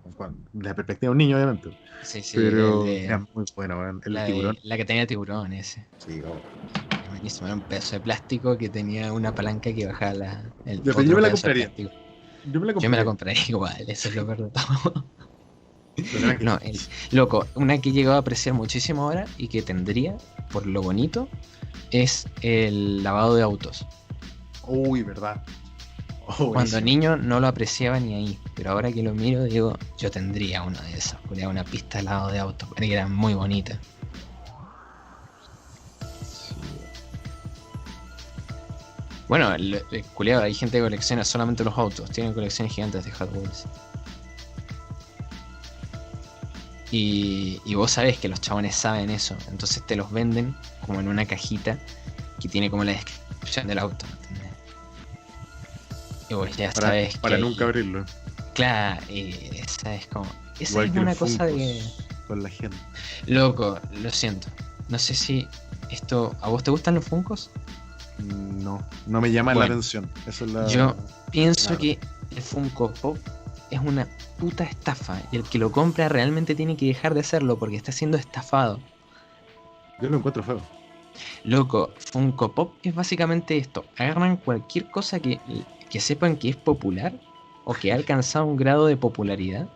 desde la perspectiva de un niño, obviamente. Sí, sí, Pero el de- eran muy buenos, weón. El la, tiburón. la que tenía tiburón ese. Sí, oh. Era buenísimo, era un pedazo de plástico que tenía una palanca que bajaba el Yo otro me la pedazo de compraría. plástico. Yo me la compré. Yo me la compraría igual, eso es lo peor de todo. Pero eran No, loco, una que he llegado a apreciar muchísimo ahora y que tendría, por lo bonito, es el lavado de autos. Uy, verdad. Oh, Cuando buenísimo. niño no lo apreciaba ni ahí, pero ahora que lo miro digo, yo tendría una de esas, una pista de lavado de autos, que era muy bonita. Bueno, culiado, hay gente que colecciona solamente los autos, tienen colecciones gigantes de Hot Wheels. Y vos sabés que los chabones saben eso, entonces te los venden como en una cajita que tiene como la descripción del auto, ¿entendés? Y vos ya sabés para que nunca abrirlo. claro, esa es como... Esa Igual es que una los cosa Funkos de... con la gente. Loco, lo siento. No sé si esto... ¿A vos te gustan los Funkos? No me llama la Bueno, atención. Eso es la... Yo pienso claro. que el Funko Pop es una puta estafa y el que lo compra realmente tiene que dejar de hacerlo porque está siendo estafado. Yo lo encuentro feo. Loco, Funko Pop es básicamente esto. Agarran cualquier cosa que sepan que es popular o que ha alcanzado un grado de popularidad,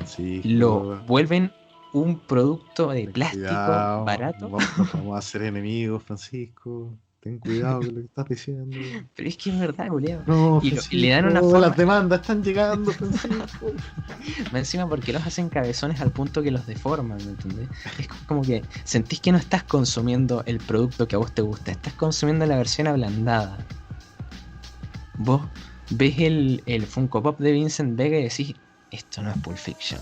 Sí. lo vuelven un producto de ten plástico cuidado, barato. Vamos a ser enemigos, Francisco. Ten cuidado con lo que estás diciendo. Pero es que es verdad, Julián. No, Y Francisco, le dan una forma- las demandas están llegando, Francisco. Más encima porque los hacen cabezones al punto que los deforman, ¿me entendés? Es como que sentís que no estás consumiendo el producto que a vos te gusta, estás consumiendo la versión ablandada. Vos ves el Funko Pop de Vincent Vega y decís, esto no es Pulp Fiction.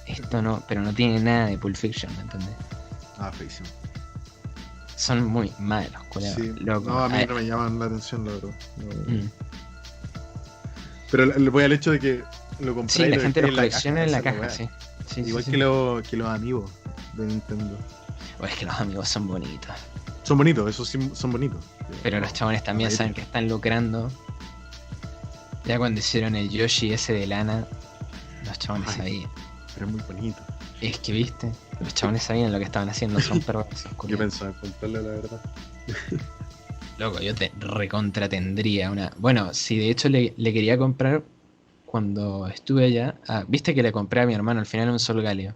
Esto no, pero no tiene nada de Pulp Fiction, ¿me entendés? Feísimo. Son muy malos, culiao, Sí. loco. No, a mí Ay, no me llaman la atención, la verdad. No. mm. Pero le voy al hecho de que lo compré. Sí, y la lo gente dejé los colecciona en la esa es caja, weá. sí. Sí, Igual sí, que, sí. que los amigos de Nintendo. O es que los amigos son bonitos. Son bonitos, esos sí son bonitos. Pero los chabones también Ahí saben que están lucrando. Ya cuando hicieron el Yoshi ese de lana, los chabones Ay. ahí. Pero es muy bonito. Es que, viste, los chabones sabían lo que estaban haciendo, son perros. Yo pensaba en comprarle, la verdad. Loco, yo te recontra tendría una. Bueno, sí, de hecho le quería comprar cuando estuve allá. Ah, viste que le compré a mi hermano al final un Sol Galio.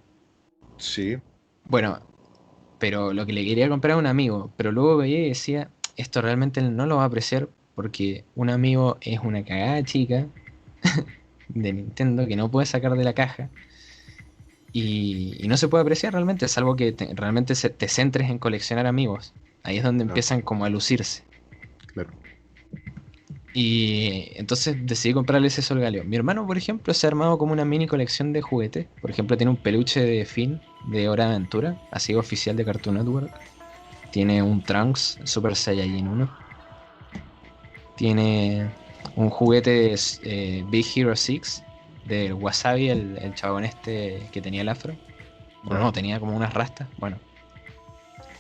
Sí. Bueno, pero lo que le quería comprar a un amigo, pero luego veía y decía, esto realmente él no lo va a apreciar porque un amigo es una cagada chica de Nintendo que no puede sacar de la caja y no se puede apreciar realmente, salvo que realmente te centres en coleccionar amigos. Ahí es donde Claro. empiezan como a lucirse. Claro. Y entonces decidí comprarle ese Sol Galio. Mi hermano, por ejemplo, se ha armado como una mini colección de juguetes. Por ejemplo, tiene un peluche de Finn de Hora de Aventura, así oficial de Cartoon Network. Tiene un Trunks Super Saiyajin 1. Tiene un juguete de Big Hero 6 del Wasabi, el chabón este que tenía el afro. Bueno, no, tenía como unas rastas. Bueno.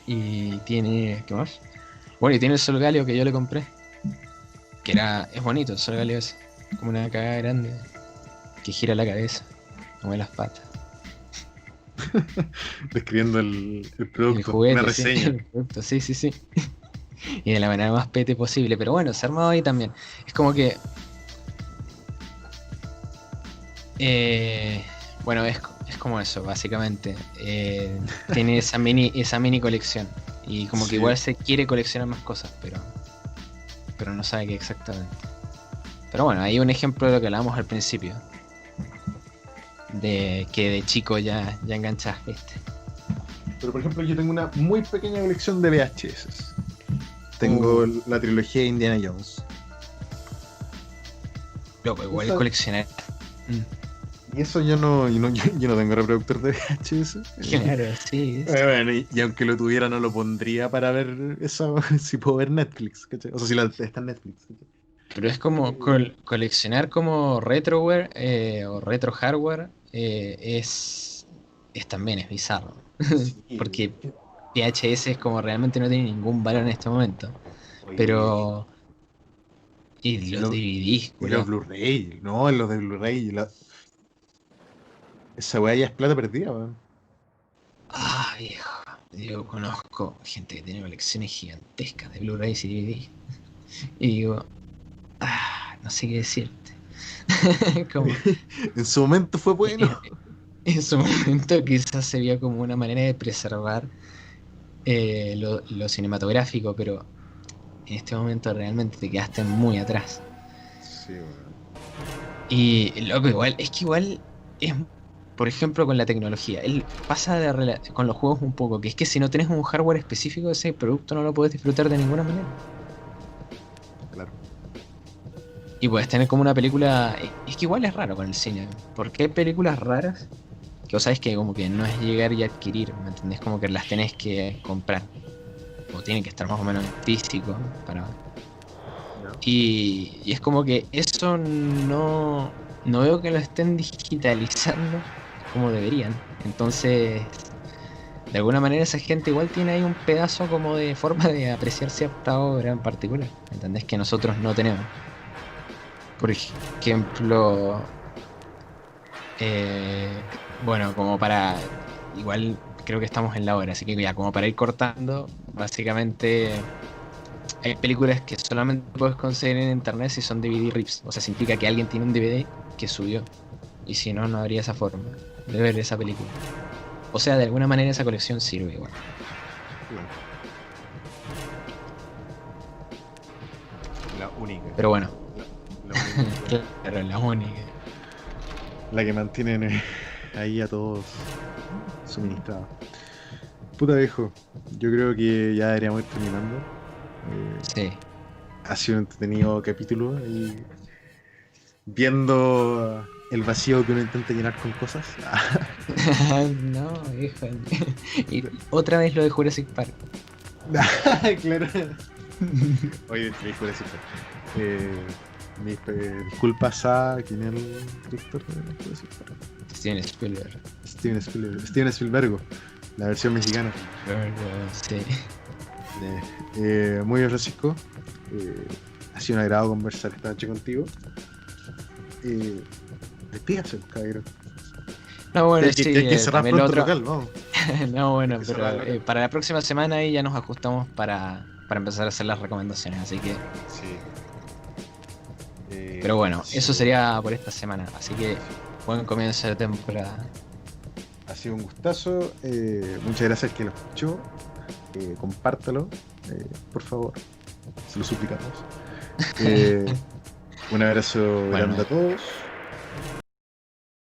Y tiene... ¿qué más? Bueno, y tiene el Sol Galio que yo le compré. Que es bonito el Sol Galio ese. Como una cagada grande. Que gira la cabeza. Mueve las patas. Describiendo el producto. El juguete, Una sí, reseña. el producto, sí, sí, sí. Y de la manera más pete posible. Pero bueno, se ha armado ahí también. Es como que... bueno, es como eso, básicamente. Tiene esa mini colección. Y como que Sí. igual se quiere coleccionar más cosas, pero no sabe qué exactamente. Pero bueno, hay un ejemplo de lo que hablábamos al principio. De que de chico ya enganchas, ¿viste? Pero por ejemplo, yo tengo una muy pequeña colección de VHS. Tengo la trilogía de Indiana Jones. Loco, igual Esa- coleccionar. Y eso yo no tengo reproductor de VHS. Claro, sí. Bueno, y aunque lo tuviera, no lo pondría para ver eso. Si puedo ver Netflix, ¿cachai? O sea, si está en Netflix, ¿cachai? Pero es como coleccionar como retroware o retro hardware es también es bizarro. Porque VHS es como realmente no tiene ningún valor en este momento. Oye, Pero... Y los Lo- DVDs, y los culiao. Blu-ray, no, los de Blu-ray. Esa weá ya es plata perdida, weón. Ah, viejo. Yo conozco gente que tiene colecciones gigantescas de Blu-rays y DVDs. Y digo, no sé qué decirte. Como, En su momento fue bueno. en su momento quizás se vio como una manera de preservar lo cinematográfico, pero en este momento realmente te quedaste muy atrás. Sí, weón. Y loco, igual es, por ejemplo, con la tecnología, él pasa con los juegos un poco, que es que si no tenés un hardware específico de ese producto no lo puedes disfrutar de ninguna manera. Claro. Y puedes tener como una película, es que igual es raro con el cine, porque hay películas raras que vos sabés que como que no es llegar y adquirir, ¿me entendés? Como que las tenés que comprar, o tienen que estar más o menos en físico para... Y es como que eso no veo que lo estén digitalizando como deberían. Entonces, de alguna manera esa gente igual tiene ahí un pedazo como de forma de apreciar cierta obra en particular. ¿Entendés? Que nosotros no tenemos. Por ejemplo, bueno, como para... Igual creo que estamos en la hora, así que ya como para ir cortando, básicamente... Hay películas que solamente puedes conseguir en internet si son DVD rips. O sea, significa que alguien tiene un DVD que subió. Y si no, no habría esa forma de ver esa película. O sea, de alguna manera esa colección sirve igual. La única. Pero bueno, La única. claro, la única. La que mantienen ahí a todos suministrados. Puta viejo, yo creo que ya deberíamos ir terminando. Sí. Ha sido un entretenido capítulo y viendo el vacío que uno intenta llenar con cosas. No, hijo. Y otra vez lo de Jurassic Park. Claro. Oye, te Jurassic Park. Mis disculpas a quién es el director de Jurassic Park. Steven Spielberg. Steven Spielberg, la versión mexicana. Sí. Muy bien, Francisco. Ha sido un agrado conversar esta noche contigo. Despídase, caballero. No, bueno, Hay sí, hay que cerrar también lo pronto el otro. local, vamos. No, bueno, Hay que pero cerrar el local. para la próxima semana ahí ya nos ajustamos para empezar a hacer las recomendaciones. Así que, Sí. pero bueno, Sí. eso sería por esta semana. Así que buen comienzo de temporada. Ha sido un gustazo. Muchas gracias al que lo escuchó. Compártalo, por favor. Se lo suplicamos. Un abrazo Bueno. grande a todos.